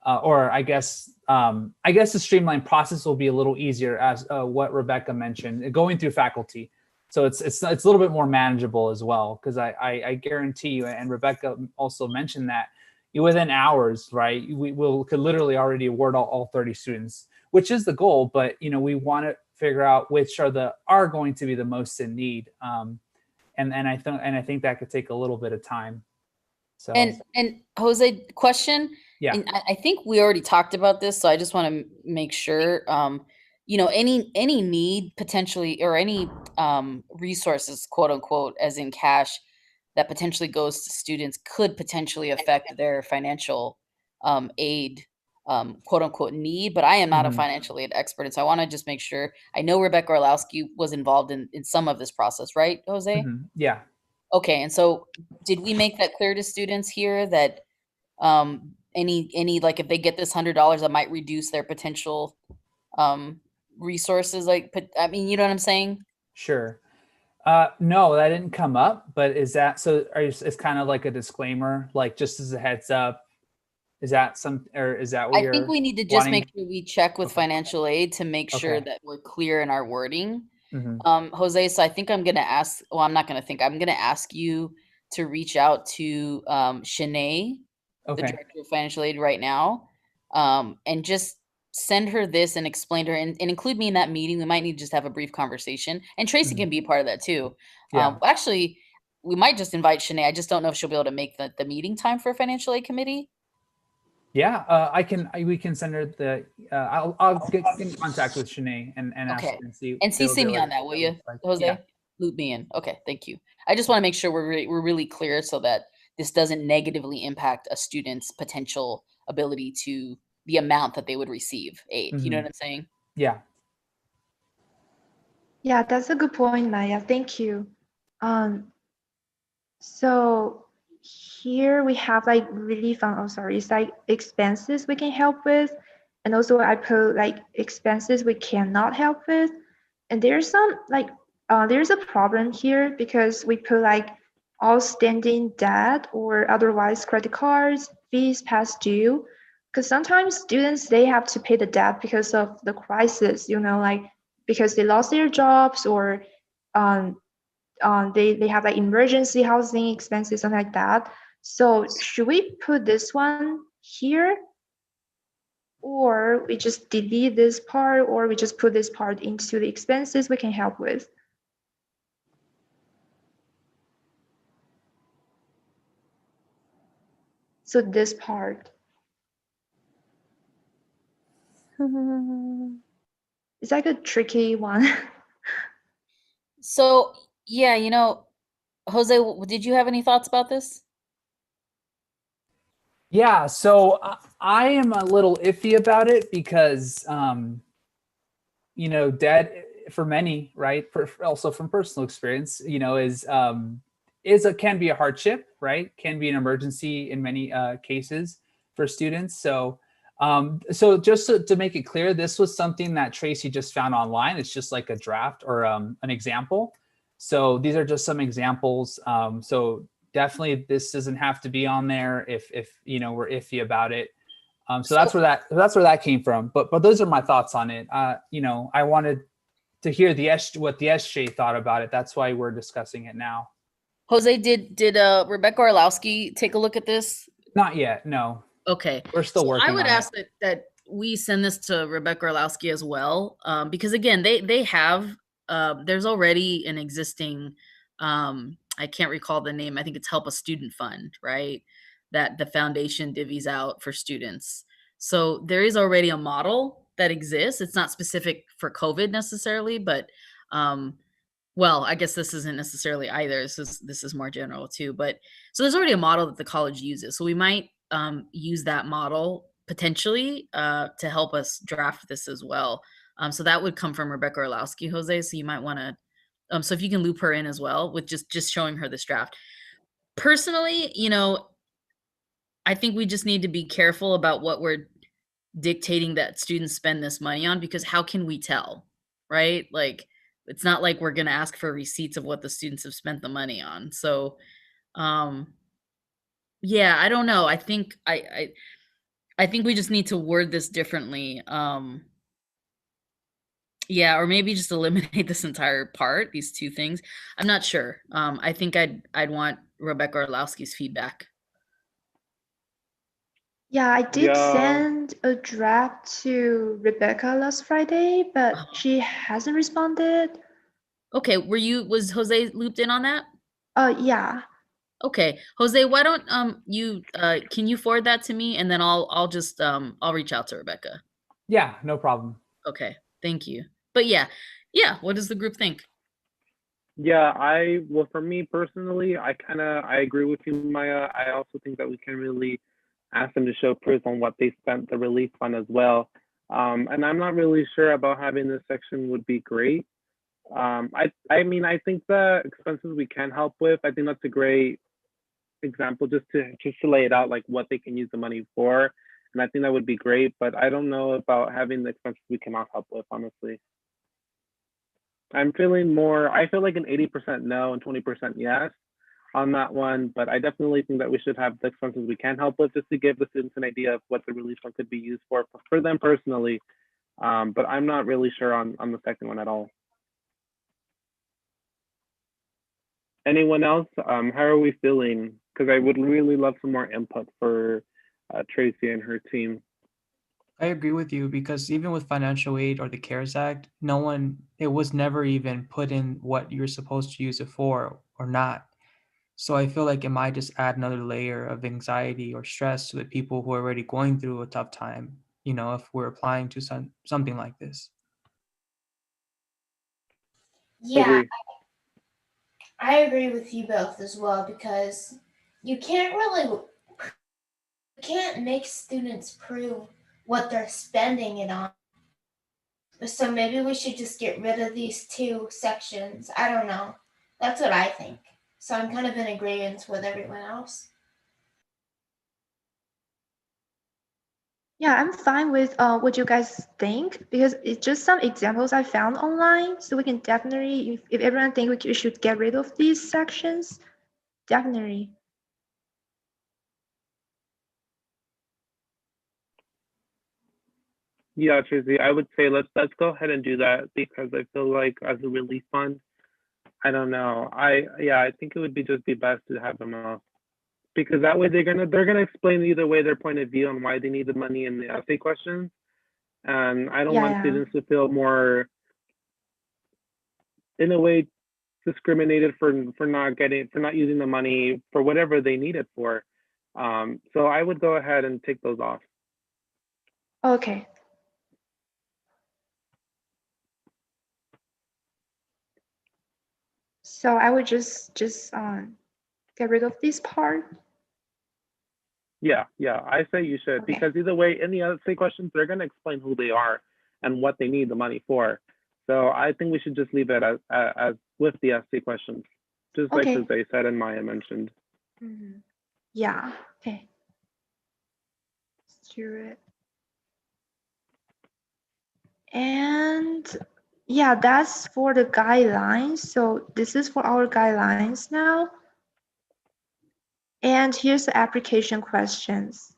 or I guess the streamlined process will be a little easier, as what Rebecca mentioned, going through faculty. So it's a little bit more manageable as well, because I guarantee you, and Rebecca also mentioned that, within hours, right, could literally already award all 30 students, which is the goal. But we want to figure out which are going to be the most in need. And I think that could take a little bit of time. So and Jose, question. Yeah. And I think we already talked about this, so I just want to make sure. Any need potentially, or any resources, quote unquote, as in cash, that potentially goes to students could potentially affect their financial aid, quote unquote, need. But I am not a financial aid expert, and so I want to just make sure. I know Rebecca Orlowski was involved in some of this process, right, Jose? Yeah. Okay, and so did we make that clear to students here that any like, if they get this $100, that might reduce their potential resources? Like, I mean, you know what I'm saying? Sure. No, that didn't come up, but is that, so it's kind of like a disclaimer, like just as a heads up? Is that what I think we need to just make sure we check with financial aid to make sure Okay. that we're clear in our wording. Mhm. Jose, so I think I'm going to ask, well, I'm going to ask you to reach out to Shanae, the Okay. director of financial aid right now, and just send her this and explain to her, and include me in that meeting. We might need to just have a brief conversation, and Tracy can be a part of that too. Yeah. Actually, we might just invite Shanae. I just don't know if she'll be able to make the meeting time for a financial aid committee. Yeah, we can send her the. I'll get in contact with Shanae and ask her and see. And CC me on that, will you, Jose? Yeah. Loop me in. Okay, thank you. I just want to make sure we're really clear, so that this doesn't negatively impact a student's potential ability to the amount that they would receive aid. You know what I'm saying? Yeah. Yeah, that's a good point, Maya. Thank you. So here we have like relief on, it's like expenses we can help with. And also I put like expenses we cannot help with. And there's some like, there's a problem here because we put like outstanding debt or otherwise credit cards, fees past due. Because sometimes students, they have to pay the debt because of the crisis, like because they lost their jobs, or they have like emergency housing expenses, something like that. So should we put this one here, or we just delete this part, or we just put this part into the expenses we can help with? So this part. It's like a tricky one. So yeah, Jose, did you have any thoughts about this? Yeah, so I am a little iffy about it because, debt for many, right? Also from personal experience, can be a hardship, right? Can be an emergency in many cases for students. So, just to make it clear, this was something that Tracy just found online. It's just like a draft or an example. So these are just some examples. So definitely this doesn't have to be on there if we're iffy about it. So that's where that came from. But those are my thoughts on it. I wanted to hear what the SJ thought about it. That's why we're discussing it now. Jose, did Rebecca Orlowski take a look at this? Not yet, no. Okay. We're still working on it. I would ask that we send this to Rebecca Orlowski as well, because again, they have there's already an existing, I can't recall the name. I think it's Help a Student Fund, right? That the foundation divvies out for students. So there is already a model that exists. It's not specific for COVID necessarily, but well, I guess this isn't necessarily either. This is more general too. But so there's already a model that the college uses. So we might use that model potentially to help us draft this as well. So that would come from Rebecca Orlowski, Jose. So you might want to, so if you can loop her in as well with just showing her this draft. Personally, I think we just need to be careful about what we're dictating that students spend this money on, because how can we tell, right? Like, it's not like we're going to ask for receipts of what the students have spent the money on. So, yeah, I don't know. I think I think we just need to word this differently. Yeah, or maybe just eliminate this entire part, these two things. I'm not sure. I think I'd want Rebecca Orlowski's feedback. Yeah, I did Yeah. send a draft to Rebecca last Friday, but she hasn't responded. Okay, was Jose looped in on that? Yeah. Okay, Jose, why don't can you forward that to me, and then I'll just I'll reach out to Rebecca. Yeah, no problem. Okay, thank you. But yeah, what does the group think? Yeah, well, for me personally, I agree with you, Maya. I also think that we can really ask them to show proof on what they spent the relief fund as well. And I'm not really sure about having this section would be great. I mean, I think the expenses we can help with, I think that's a great example just to lay it out, like what they can use the money for. And I think that would be great, but I don't know about having the expenses we cannot help with, honestly. I feel like an 80% no and 20% yes on that one, but I definitely think that we should have the expenses we can help with, just to give the students an idea of what the relief fund could be used for them personally. But I'm not really sure on the second one at all. Anyone else? How are we feeling? Because I would really love some more input for Tracy and her team. I agree with you, because even with financial aid or the CARES Act, it was never even put in what you're supposed to use it for or not. So I feel like it might just add another layer of anxiety or stress to the people who are already going through a tough time, if we're applying to something like this. Yeah, I agree with you both as well, because you can't make students prove what they're spending it on. So maybe we should just get rid of these two sections. I don't know. That's what I think. So I'm kind of in agreement with everyone else. Yeah, I'm fine with what you guys think, because it's just some examples I found online. So we can definitely, if everyone thinks we should get rid of these sections, definitely. Yeah, Tracy, I would say let's go ahead and do that, because I feel like as a relief fund, I don't know. I think it would be best to have them off, because that way they're gonna explain either way their point of view on why they need the money in the essay questions, and I don't want students to feel more, in a way, discriminated for not using the money for whatever they need it for. So I would go ahead and take those off. Okay. So I would just get rid of this part. Yeah, I say you should, because either way, in the essay questions, they're going to explain who they are and what they need the money for. So I think we should just leave it as with the essay questions, just like Jose said and Maya mentioned. Mm-hmm. Yeah. Okay. Let's do it. And yeah, that's for the guidelines. So this is for our guidelines now. And here's the application questions.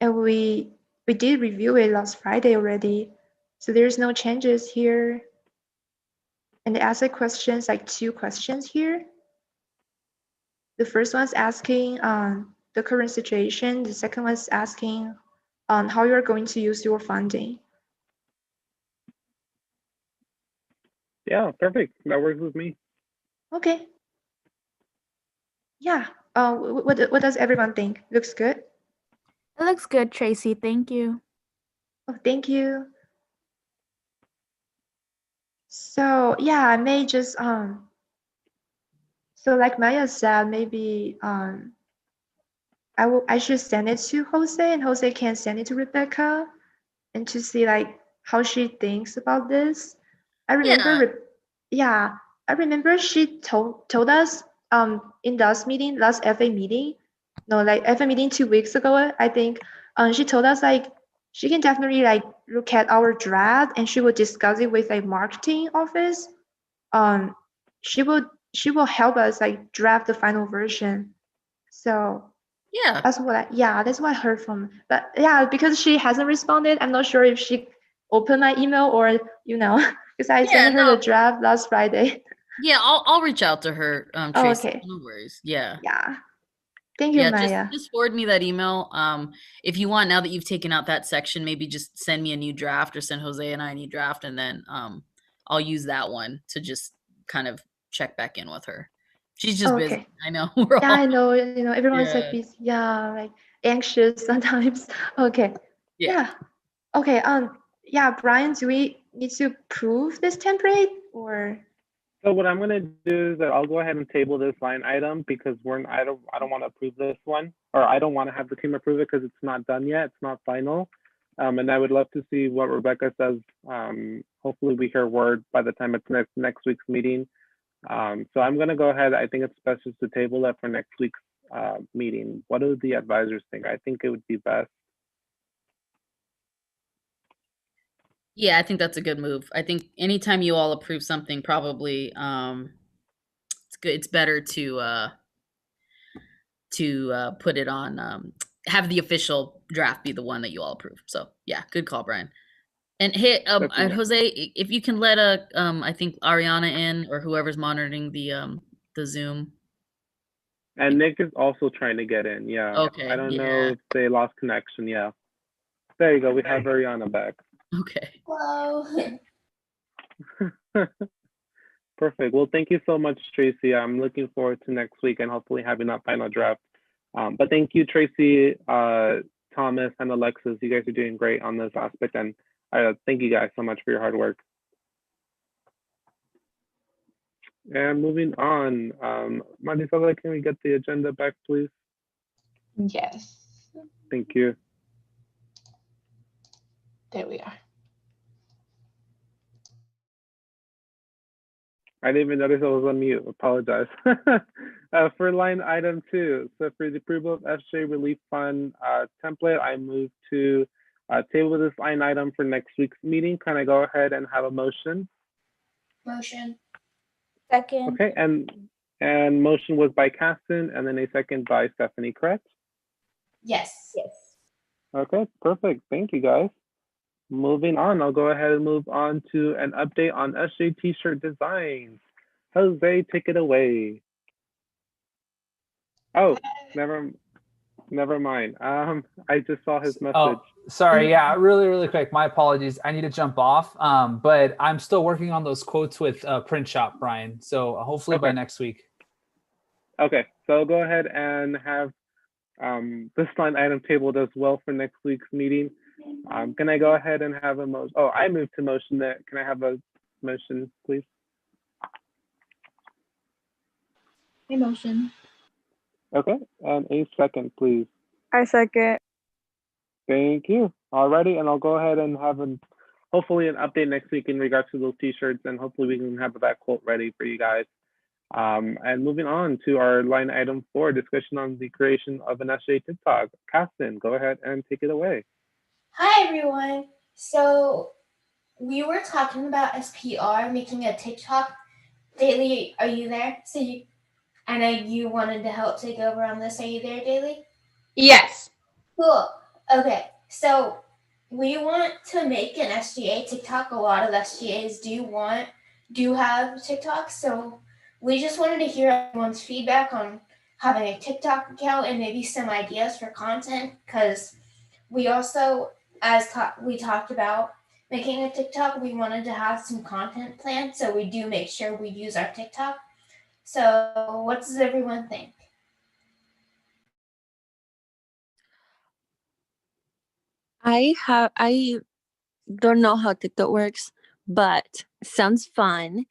And we did review it last Friday already. So there's no changes here. And the essay questions, like 2 questions here. The first one's asking the current situation. The second one's asking how you're going to use your funding. Yeah, perfect. That works with me. Okay. Yeah. What does everyone think? Looks good? It looks good, Tracy. Thank you. Oh, thank you. So yeah, I may just so like Maya said, maybe I should send it to Jose and Jose can send it to Rebecca and to see like how she thinks about this. I remember Yeah. yeah, I remember she told us in last meeting, last FA meeting, no, like FA meeting 2 weeks ago, I think, she told us like she can definitely like look at our draft and she will discuss it with a marketing office. Um, she will help us like draft the final version. So Yeah. that's what I heard from. But yeah, because she hasn't responded, I'm not sure if she opened my email or because I Yeah, sent her the draft last Friday. Yeah, I'll reach out to her, Oh, Tracy. okay. No worries. Yeah. Yeah. Thank you, Yeah, Maya. just forward me that email. If you want, now that you've taken out that section, maybe just send me a new draft or send Jose and I a new draft, and then I'll use that one to just kind of check back in with her. She's just busy. Okay. I know. We're Yeah, all, I know. Everyone's like Yeah. busy. Yeah, like anxious sometimes. Okay. Yeah. Yeah. Okay. Yeah, Brian, do we need to prove this template or? So what I'm going to do is that I'll go ahead and table this line item because I don't want to approve this one, or I don't want to have the team approve it because it's not done yet. It's not final. And I would love to see what Rebecca says. Hopefully we hear word by the time it's next week's meeting. So I'm going to go ahead. I think it's best just to table that for next week's meeting. What do the advisors think? I think it would be best. Yeah, I think that's a good move. I think anytime you all approve something, probably it's good. It's better to put it on, have the official draft be the one that you all approve. So yeah, good call, Brian. And hey, Jose, if you can let I think Ariana in or whoever's monitoring the Zoom. And Nick is also trying to get in. Yeah. Okay. I don't know if they lost connection. Yeah. There you go. We have Ariana back. Okay. Hello. Perfect. Well, thank you so much, Tracy. I'm looking forward to next week and hopefully having that final draft. But thank you, Tracy, Thomas, and Alexis. You guys are doing great on this aspect. And thank you guys so much for your hard work. And moving on, Marisela, can we get the agenda back, please? Yes. Thank you. There we are. I didn't even notice I was on mute. Apologize. For line item 2, so for the approval of SGA Relief Fund template, I move to table this line item for next week's meeting. Can I go ahead and have a motion? Motion. Second. Okay, and motion was by Caston and then a second by Stephanie, correct? Yes. Yes. Okay, perfect. Thank you, guys. Moving on, I'll go ahead and move on to an update on SJ t-shirt designs. Jose, take it away. Oh, never mind. I just saw his message. Oh, sorry. Yeah, really quick. My apologies. I need to jump off. But I'm still working on those quotes with Print Shop, Brian. So hopefully by next week. Okay, so I'll go ahead and have this line item tabled as well for next week's meeting. Can I go ahead and have a motion? Oh, I moved to motion that. Can I have a motion, please? A motion. Okay, and a second, please. I second. Thank you. Alrighty, and I'll go ahead and have hopefully an update next week in regards to those t-shirts, and hopefully we can have that quote ready for you guys. And moving on to our line item 4, discussion on the creation of an SJ TikTok. Caston, go ahead and take it away. Hi, everyone. So we were talking about SPR making a TikTok. Daily, are you there? I know you wanted to help take over on this. Are you there, Daily? Yes. Cool. Okay. So we want to make an SGA TikTok. A lot of SGAs do have TikTok. So we just wanted to hear everyone's feedback on having a TikTok account and maybe some ideas for content, because we also, we talked about making a TikTok, we wanted to have some content planned, so we do make sure we use our TikTok. So what does everyone think? I don't know how TikTok works, but sounds fun.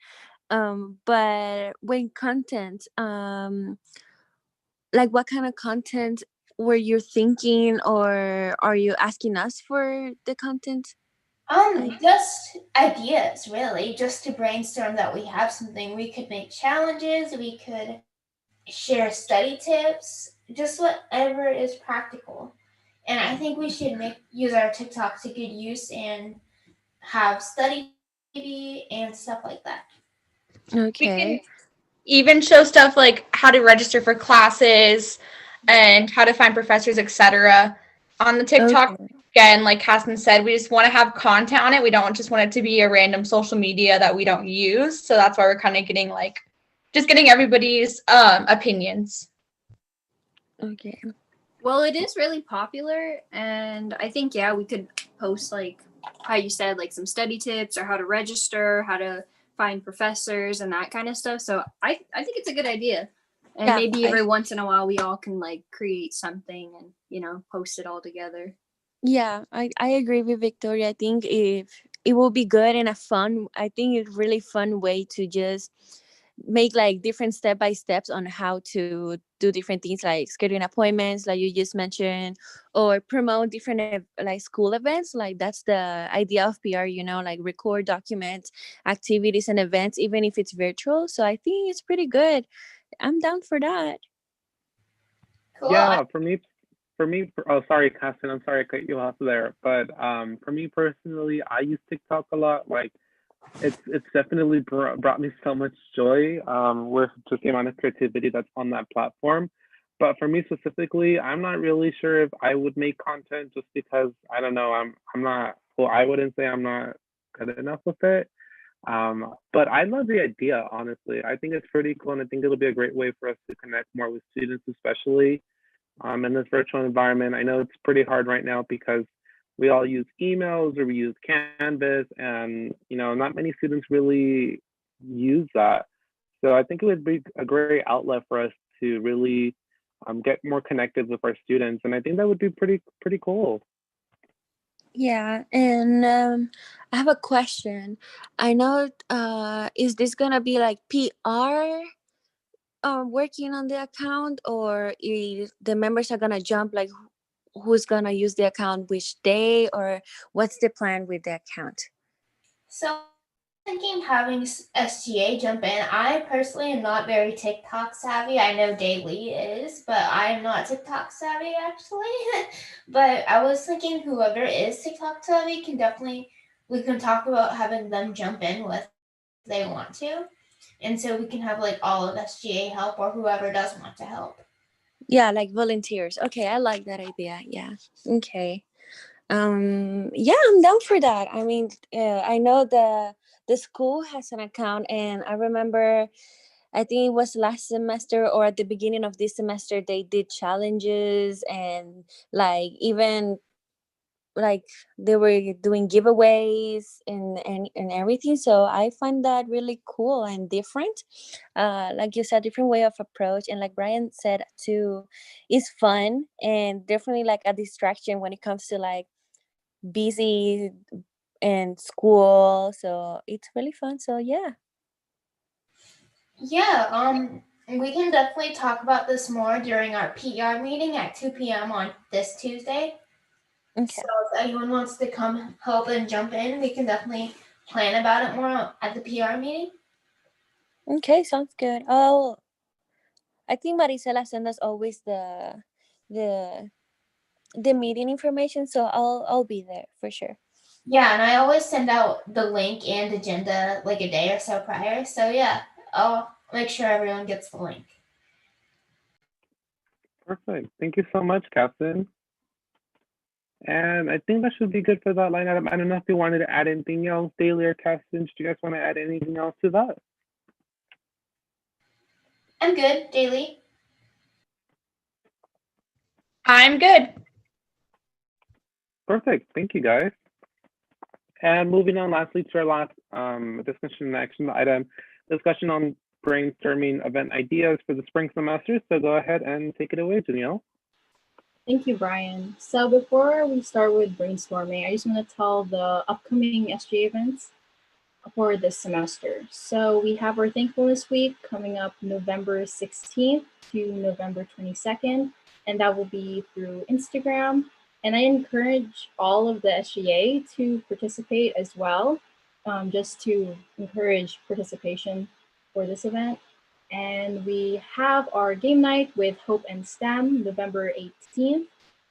But when content, like what kind of content were you thinking, or are you asking us for the content? Just ideas, really, just to brainstorm that we have something. We could make challenges, we could share study tips, just whatever is practical. And I think we should use our TikTok to good use and have study maybe and stuff like that. Okay. Even show stuff like how to register for classes and how to find professors, etc. on the TikTok. Okay. Again, like Casson said, we just want to have content on it. We don't just want it to be a random social media that we don't use. So that's why we're kind of getting getting everybody's opinions. Okay. Well, it is really popular, and I think we could post like how you said, like some study tips or how to register, how to find professors and that kind of stuff. So I think it's a good idea. And maybe every once in a while we all can like create something and post it all together. Yeah, I agree with Victoria. I think if it will be good and I think it's really fun way to just make like different step by steps on how to do different things, like scheduling appointments like you just mentioned, or promote different like school events. Like that's the idea of PR, like record, document activities and events, even if it's virtual. So I think it's pretty good. I'm down for that. Cool. Yeah, oh, sorry, Caston, I'm sorry I cut you off there. But for me personally, I use TikTok a lot. Like, it's definitely brought me so much joy with just the amount of creativity that's on that platform. But for me specifically, I'm not really sure if I would make content, just because I don't know. I'm not. Well, I wouldn't say I'm not good enough with it. But I love the idea, honestly. I think it's pretty cool, and I think it'll be a great way for us to connect more with students, especially in this virtual environment. I know it's pretty hard right now because we all use emails or we use Canvas, and not many students really use that. So I think it would be a great outlet for us to really get more connected with our students, and I think that would be pretty cool. Yeah, and I have a question. I know, is this gonna be like PR working on the account, or is the members are gonna jump, like who's gonna use the account which day, or what's the plan with the account? So thinking having SGA jump in. I personally am not very TikTok savvy. I know Daily is, but I am not TikTok savvy actually. But I was thinking whoever is TikTok savvy we can talk about having them jump in with if they want to. And so we can have like all of SGA help or whoever does want to help. Yeah, like volunteers. Okay, I like that idea. Yeah. Okay. Yeah, I'm down for that. I mean, I know the school has an account, and I remember, I think it was last semester or at the beginning of this semester, they did challenges, and like even like they were doing giveaways and everything. So I find that really cool and different. Like you said, different way of approach, and like Brian said too, it's fun and definitely like a distraction when it comes to like busy and school. So it's really fun. So yeah. We can definitely talk about this more during our PR meeting at 2 p.m. on this Tuesday. Okay. So if anyone wants to come help and jump in, we can definitely plan about it more at the PR meeting. Okay, sounds good. Oh, I think Marisela sent us always the meeting information, so I'll be there for sure. Yeah, and I always send out the link and agenda like a day or so prior. So yeah, I'll make sure everyone gets the link. Perfect. Thank you so much, Captain. And I think that should be good for that line item. I don't know if you wanted to add anything else, Daily or Captain. Do you guys want to add anything else to that? I'm good, Daily. I'm good. Perfect. Thank you, guys. And moving on lastly to our last discussion and action item, discussion on brainstorming event ideas for the spring semester. So go ahead and take it away, Danielle. Thank you, Brian. So before we start with brainstorming, I just want to tell the upcoming SGA events for this semester. So we have our Thankfulness Week coming up November 16th to November 22nd, and that will be through Instagram. And I encourage all of the SGA to participate as well, just to encourage participation for this event. And we have our game night with Hope and STEM November 18th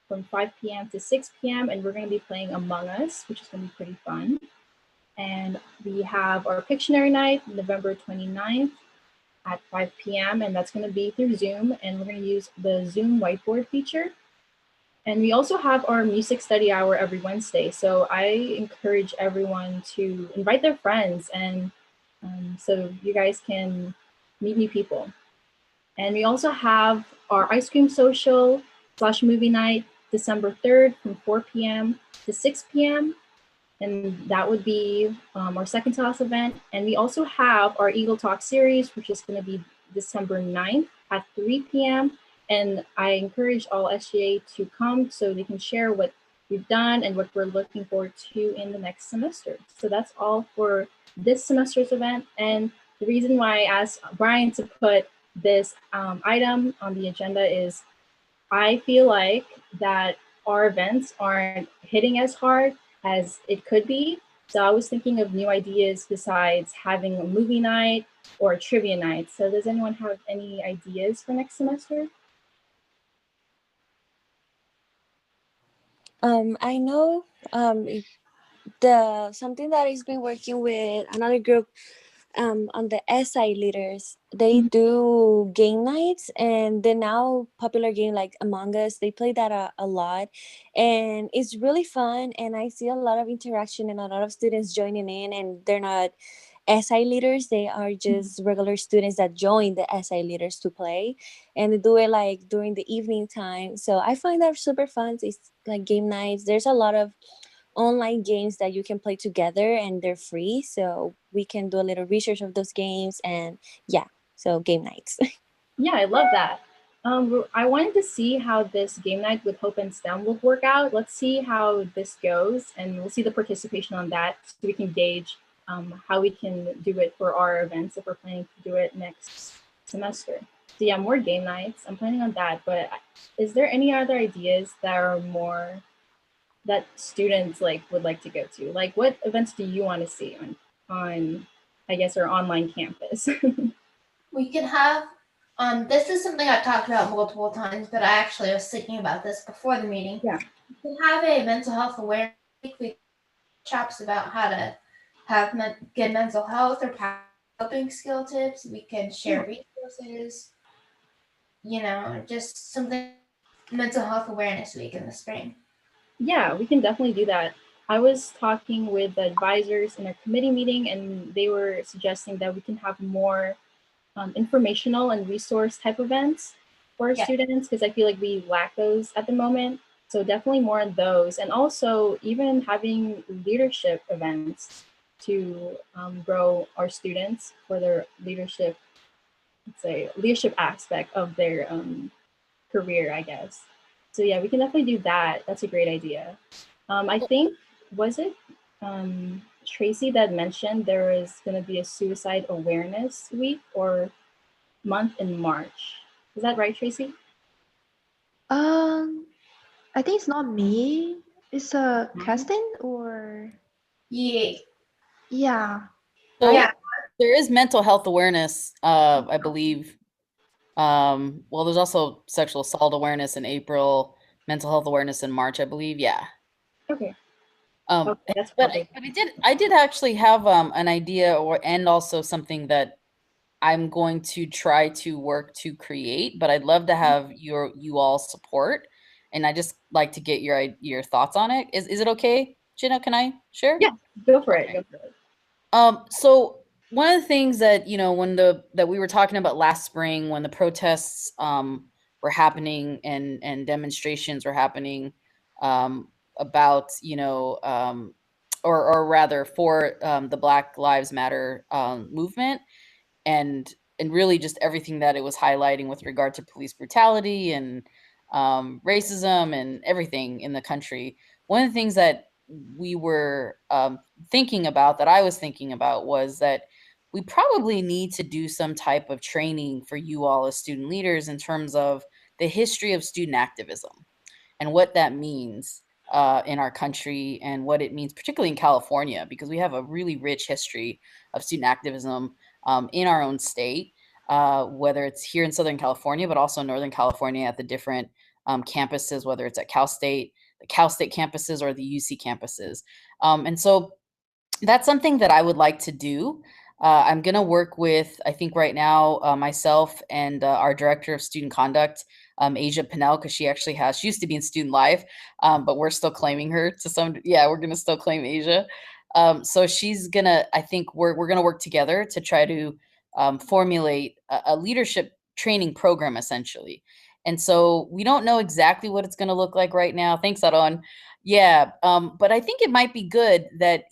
from 5 p.m. to 6 p.m. And we're going to be playing Among Us, which is going to be pretty fun. And we have our Pictionary night November 29th at 5 p.m. And that's going to be through Zoom. And we're going to use the Zoom whiteboard feature. And we also have our music study hour every Wednesday. So I encourage everyone to invite their friends, and so you guys can meet new people. And we also have our ice cream social / movie night December 3rd from 4 p.m. to 6 p.m. And that would be our second to last event. And we also have our Eagle Talk series, which is going to be December 9th at 3 p.m. And I encourage all SGA to come so they can share what we've done and what we're looking forward to in the next semester. So that's all for this semester's event. And the reason why I asked Brian to put this item on the agenda is I feel like that our events aren't hitting as hard as it could be. So I was thinking of new ideas besides having a movie night or a trivia night. So does anyone have any ideas for next semester? I know something that has been working with another group on the SI leaders. They do game nights, and the now popular game like Among Us, they play that a lot, and it's really fun. And I see a lot of interaction and a lot of students joining in, and they're not SI leaders, they are just regular students that join the SI leaders to play, and they do it like during the evening time. So I find that super fun. It's like game nights. There's a lot of online games that you can play together, and they're free, so we can do a little research of those games. And yeah, so game nights. Yeah, I love that. I wanted to see how this game night with Hope and STEM will work out. Let's see how this goes, and we'll see the participation on that so we can gauge how we can do it for our events if we're planning to do it next semester. So yeah, more game nights. I'm planning on that. But is there any other ideas that are more that students would like to go to? Like, what events do you want to see on I guess our online campus? We could have this is something I've talked about multiple times, but I actually was thinking about this before the meeting. Yeah. We could have a mental health awareness week. We workshops about how to have good mental health or coping skill tips. We can share resources. You know, just something mental health awareness week in the spring. Yeah, we can definitely do that. I was talking with the advisors in a committee meeting, and they were suggesting that we can have more informational and resource type events for our students, because I feel like we lack those at the moment. So definitely more of those, and also even having leadership events to grow our students for their leadership, let's say leadership aspect of their career, I guess. So yeah, we can definitely do that. That's a great idea. I think, was it Tracy that mentioned there is going to be a suicide awareness week or month in March? Is that right, Tracy? I think it's not me. It's a casting or yeah. So Yeah. there is mental health awareness, I believe. Well, there's also sexual assault awareness in April, mental health awareness in March, I believe. Yeah. Okay. But I did actually have an idea and also something that I'm going to try to work to create, but I'd love to have you all support, and I just like to get your thoughts on it. Is it okay, Jenna? Can I share? Yeah, go for it. Go for it. So one of the things that that we were talking about last spring, when the protests were happening and demonstrations were happening about or rather for the Black Lives Matter movement, and really just everything that it was highlighting with regard to police brutality and racism and everything in the country. One of the things that we were thinking about, that I was thinking about, was that we probably need to do some type of training for you all as student leaders in terms of the history of student activism and what that means in our country, and what it means particularly in California, because we have a really rich history of student activism in our own state, whether it's here in Southern California, but also Northern California at the different campuses, whether it's at Cal State, the Cal State campuses, or the UC campuses. And so that's something that I would like to do. I'm going to work with, I think right now, myself and our director of student conduct, Asia Pinnell, because she used to be in student life, but we're still claiming her to some, we're going to still claim Asia. So she's going to, I think we're going to work together to try to formulate a leadership training program, essentially. And so we don't know exactly what it's going to look like right now. Thanks, Aron. Yeah, but I think it might be good that,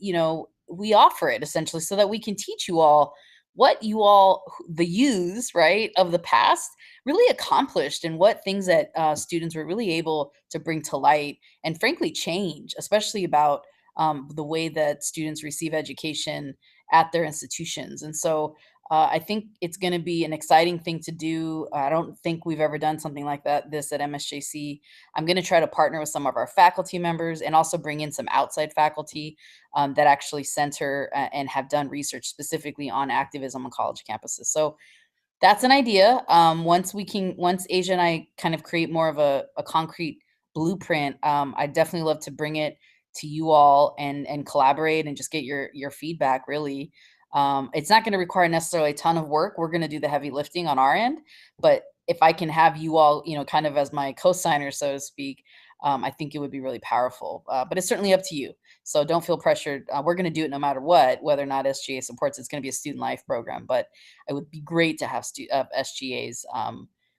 we offer it essentially so that we can teach you all what you all, the youths, right, of the past really accomplished, and what things that students were really able to bring to light and frankly change, especially about the way that students receive education at their institutions. And so I think it's going to be an exciting thing to do. I don't think we've ever done something like this at MSJC. I'm going to try to partner with some of our faculty members and also bring in some outside faculty that actually center and have done research specifically on activism on college campuses. So that's an idea. Once Asia and I kind of create more of a concrete blueprint, I'd definitely love to bring it to you all and collaborate and just get your feedback, really. It's not going to require necessarily a ton of work. We're going to do the heavy lifting on our end, but if I can have you all, kind of as my co-signer, so to speak, I think it would be really powerful. But it's certainly up to you. So don't feel pressured. We're going to do it no matter what, whether or not SGA supports. It's going to be a student life program, but it would be great to have SGA's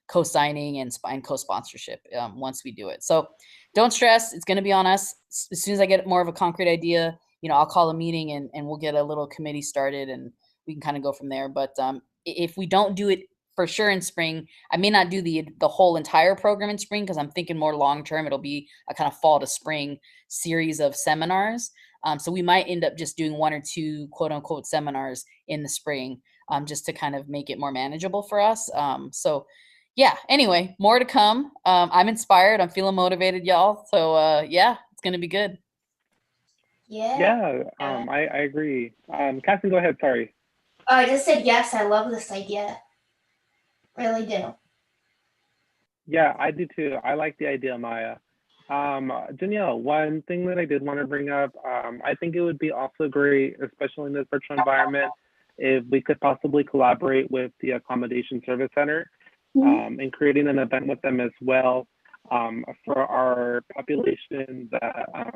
co-signing and co-sponsorship once we do it. So don't stress. It's going to be on us. As soon as I get more of a concrete idea, I'll call a meeting and we'll get a little committee started and we can kind of go from there. But if we don't do it for sure in spring, I may not do the whole entire program in spring, because I'm thinking more long-term. It'll be a kind of fall to spring series of seminars. So we might end up just doing 1 or 2 quote unquote seminars in the spring, just to kind of make it more manageable for us. So yeah, anyway, more to come. I'm inspired. I'm feeling motivated, y'all. So yeah, it's going to be good. Yeah. I agree. Cassie, go ahead. Sorry. I just said yes. I love this idea. Really do. Yeah, I do too. I like the idea, Maya. Danielle, one thing that I did want to bring up, I think it would be also great, especially in this virtual environment, if we could possibly collaborate with the Accommodation Service Center and creating an event with them as well for our population that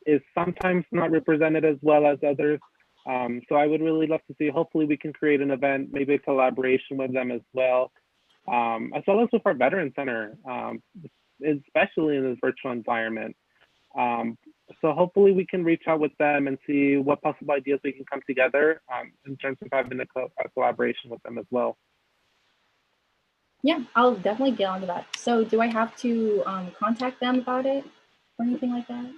is sometimes not represented as well as others. So I would really love to see, hopefully we can create an event, maybe a collaboration with them as well as with our Veteran Center, especially in this virtual environment. So hopefully we can reach out with them and see what possible ideas we can come together in terms of having a collaboration with them as well. Yeah, I'll definitely get onto that. So do I have to contact them about it or anything like that?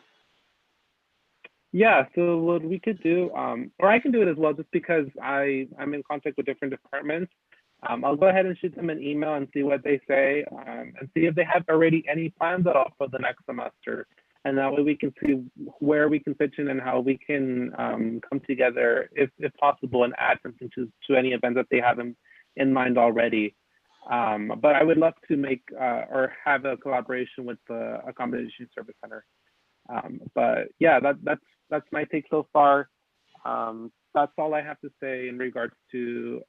Yeah, so what we could do, or I can do it as well, just because I'm in contact with different departments. I'll go ahead and shoot them an email and see what they say, and see if they have already any plans at all for the next semester. And that way we can see where we can pitch in and how we can come together, if possible, and add something to any event that they have in mind already. But I would love to make or have a collaboration with the Accommodation Service Center. But yeah, that's my take so far. That's all I have to say in regards to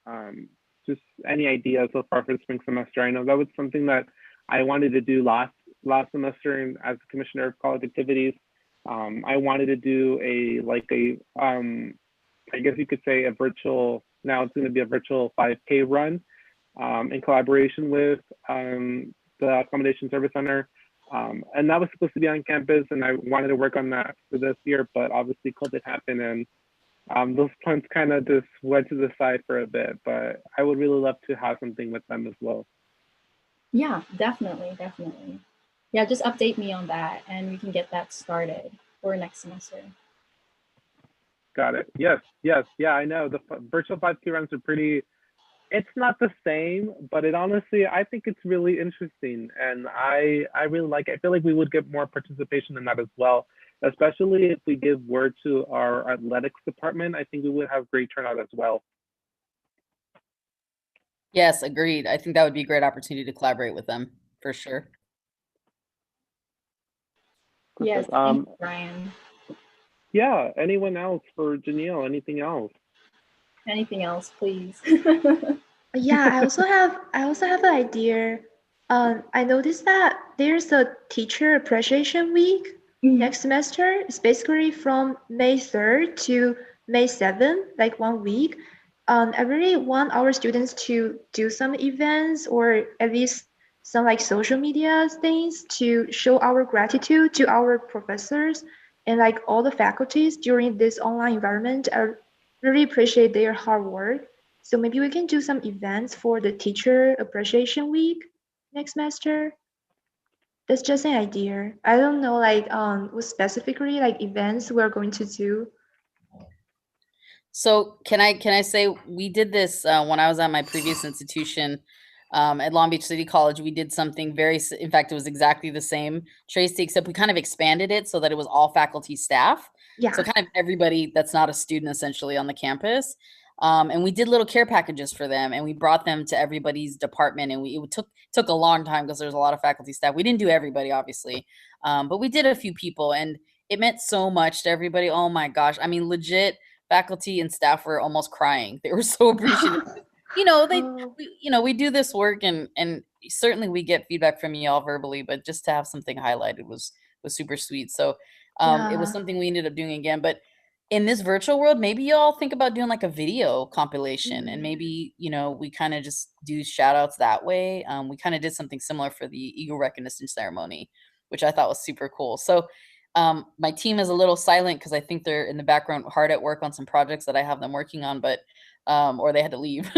just any ideas so far for the spring semester. I know that was something that I wanted to do last semester, and as Commissioner of College Activities, I wanted to do I guess you could say a virtual, now it's going to be a virtual 5K run in collaboration with the Accommodation Service Center. And that was supposed to be on campus, and I wanted to work on that for this year, but obviously COVID happened, and those plans kind of just went to the side for a bit. But I would really love to have something with them as well. Yeah, definitely, definitely. Yeah, just update me on that and we can get that started for next semester. Got it. Yes, yes, yeah. I know the virtual 5K runs are pretty. It's not the same, but it honestly, I think it's really interesting, and I really like it. I feel like we would get more participation in that as well, especially if we give word to our athletics department. I think we would have great turnout as well. Yes, agreed. I think that would be a great opportunity to collaborate with them for sure. Yes, Perfect. thank you, Brian. Yeah. Anyone else for Janelle? Anything else? Anything else, please? Yeah, I also have an idea. I noticed that there's a teacher appreciation week next semester. It's basically from May 3rd to May 7th, like 1 week. I really want our students to do some events or at least some like social media things to show our gratitude to our professors and like all the faculties during this online environment. I really appreciate their hard work. So maybe we can do some events for the Teacher Appreciation Week next semester. That's just an idea. I don't know like what specifically like events we're going to do. So can I say we did this when I was at my previous institution at Long Beach City College. We did something in fact, it was exactly the same, Tracy, except we kind of expanded it so that it was all faculty staff. Yeah. So kind of everybody that's not a student essentially on the campus. And we did little care packages for them, and we brought them to everybody's department. And it took a long time because there's a lot of faculty staff. We didn't do everybody, obviously, but we did a few people, and it meant so much to everybody. Oh my gosh, I mean, legit, faculty and staff were almost crying. They were so appreciative. We do this work, and certainly we get feedback from y'all verbally, but just to have something highlighted was super sweet. So it was Yeah. something we ended up doing again. But in this virtual world, maybe y'all think about doing like a video compilation, and maybe we kind of just do shout outs that way. We kind of did something similar for the Eagle recognition ceremony, which I thought was super cool. So my team is a little silent because I think they're in the background hard at work on some projects that I have them working on, but or they had to leave.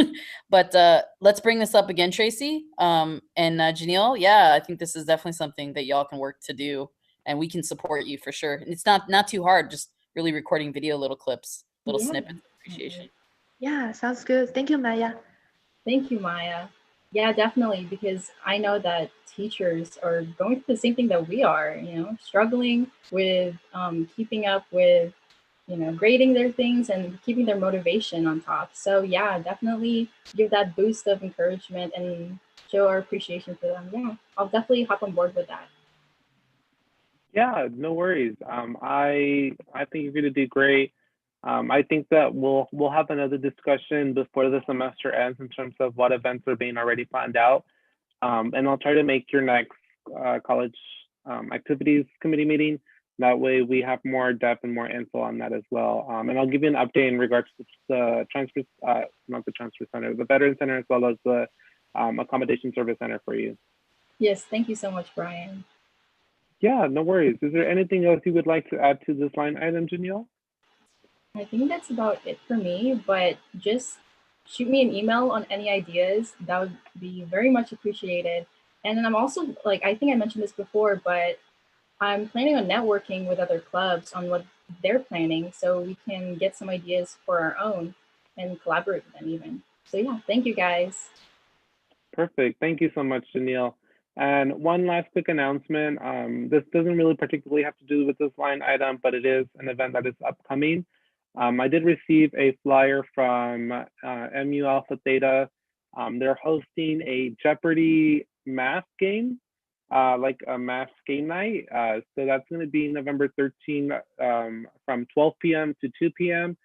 But let's bring this up again, Tracy. And Janelle, yeah, I think this is definitely something that y'all can work to do, and we can support you for sure. And it's not too hard, just really recording video little clips, little snippets of appreciation. Yeah, sounds good. Thank you, Maya. Thank you, Maya. Yeah, definitely, because I know that teachers are going through the same thing that we are, struggling with keeping up with, grading their things and keeping their motivation on top. So yeah, definitely give that boost of encouragement and show our appreciation for them. Yeah, I'll definitely hop on board with that. Yeah, no worries. I think you're gonna do great. I think that we'll have another discussion before the semester ends in terms of what events are being already planned out. And I'll try to make your next college activities committee meeting. That way we have more depth and more info on that as well. And I'll give you an update in regards to the transfer, not the transfer center, the Veteran Center, as well as the Accommodation Service Center for you. Yes, thank you so much, Brian. Yeah, no worries. Is there anything else you would like to add to this line item, Janelle? I think that's about it for me, but just shoot me an email on any ideas. That would be very much appreciated. And then I'm also, I think I mentioned this before, but I'm planning on networking with other clubs on what they're planning so we can get some ideas for our own and collaborate with them even. So yeah, thank you guys. Perfect. Thank you so much, Janelle. And one last quick announcement. This doesn't really particularly have to do with this line item, but it is an event that is upcoming. I did receive a flyer from MU Alpha Theta. They're hosting a Jeopardy math game, like a math game night. So that's going to be November 13 from 12 p.m. to 2 p.m.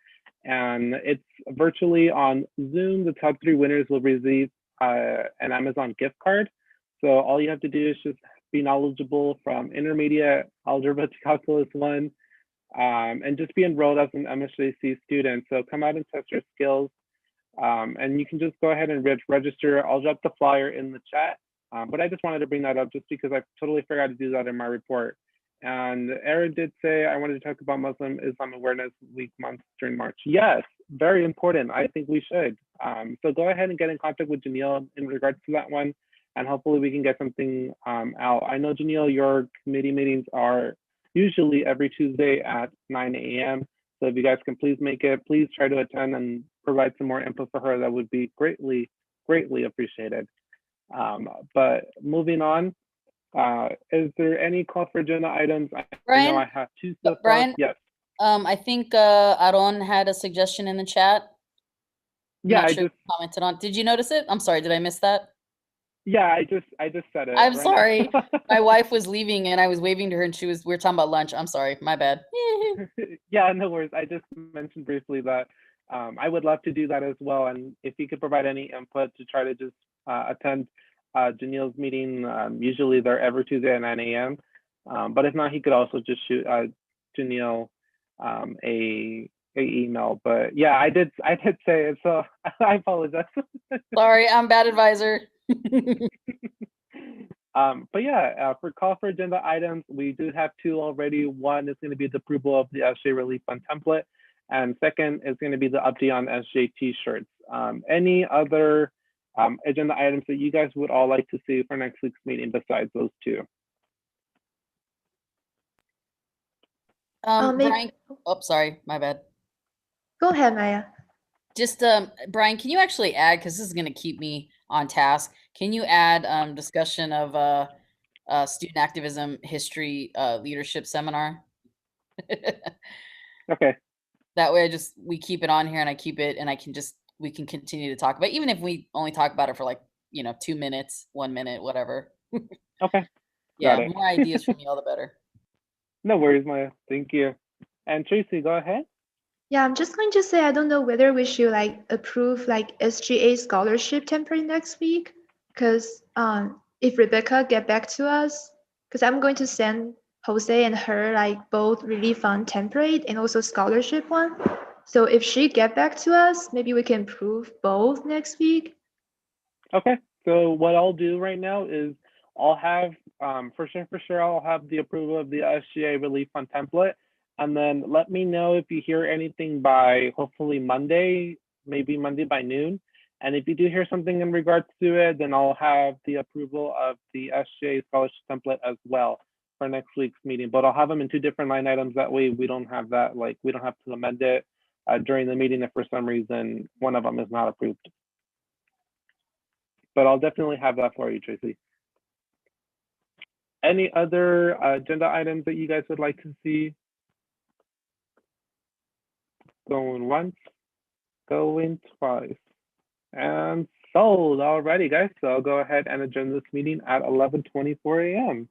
And it's virtually on Zoom. The top 3 winners will receive an Amazon gift card. So all you have to do is just be knowledgeable from intermediate algebra to calculus 1, and just be enrolled as an MSJC student. So come out and test your skills. And you can just go ahead and register. I'll drop the flyer in the chat. But I just wanted to bring that up just because I totally forgot to do that in my report. And Aaron did say I wanted to talk about Muslim Islam Awareness Week month during March. Yes, very important. I think we should. So go ahead and get in contact with Janelle in regards to that one. and hopefully we can get something out. I know, Janelle, your committee meetings are usually every Tuesday at 9 a.m. So if you guys can please make it, please try to attend and provide some more input for her. That would be greatly, greatly appreciated. But moving on, is there any call for agenda items? I know I have two so far. Brian? Yes. I think Aaron had a suggestion in the chat. Yeah, I just commented on. Did you notice it? I'm sorry, did I miss that? Yeah, I just said it. I'm right sorry. now. My wife was leaving and I was waving to her and we were talking about lunch. I'm sorry, my bad. Yeah, no worries. I just mentioned briefly that I would love to do that as well. And if you could provide any input to try to just attend Janelle's meeting, usually they're every Tuesday at 9 a.m. But if not, he could also just shoot Janelle a email. But yeah, I did say it, so I apologize. Sorry, I'm bad advisor. But yeah, for call for agenda items, we do have two already. One is going to be the approval of the SGA Relief Fund template, and second is going to be the update on SGA t-shirts. Any other agenda items that you guys would all like to see for next week's meeting besides those two? Brian, oh, sorry, my bad. Go ahead, Maya. Just Brian, can you actually add, because this is going to keep me on task, can you add discussion of student activism history leadership seminar? Okay. That way we keep it on here and I keep it and we can continue to talk about it, even if we only talk about it for like 2 minutes, 1 minute, whatever. Okay. Yeah, more ideas from you, all the better. No worries, Maya. Thank you. And Tracy, go ahead. Yeah, I'm just going to say I don't know whether we should like approve like SGA scholarship template next week, because if Rebecca get back to us, because I'm going to send Jose and her like both relief fund template and also scholarship one. So if she get back to us, maybe we can approve both next week. Okay. So what I'll do right now is I'll have for sure I'll have the approval of the SGA relief fund template. And then let me know if you hear anything by hopefully Monday, maybe Monday by noon. And if you do hear something in regards to it, then I'll have the approval of the SGA scholarship template as well for next week's meeting. But I'll have them in two different line items. That way we don't have that, like we don't have to amend it during the meeting if for some reason one of them is not approved. But I'll definitely have that for you, Tracy. Any other agenda items that you guys would like to see? Going once, going twice, and sold. Alrighty, guys. So I'll go ahead and adjourn this meeting at 11:24 a.m.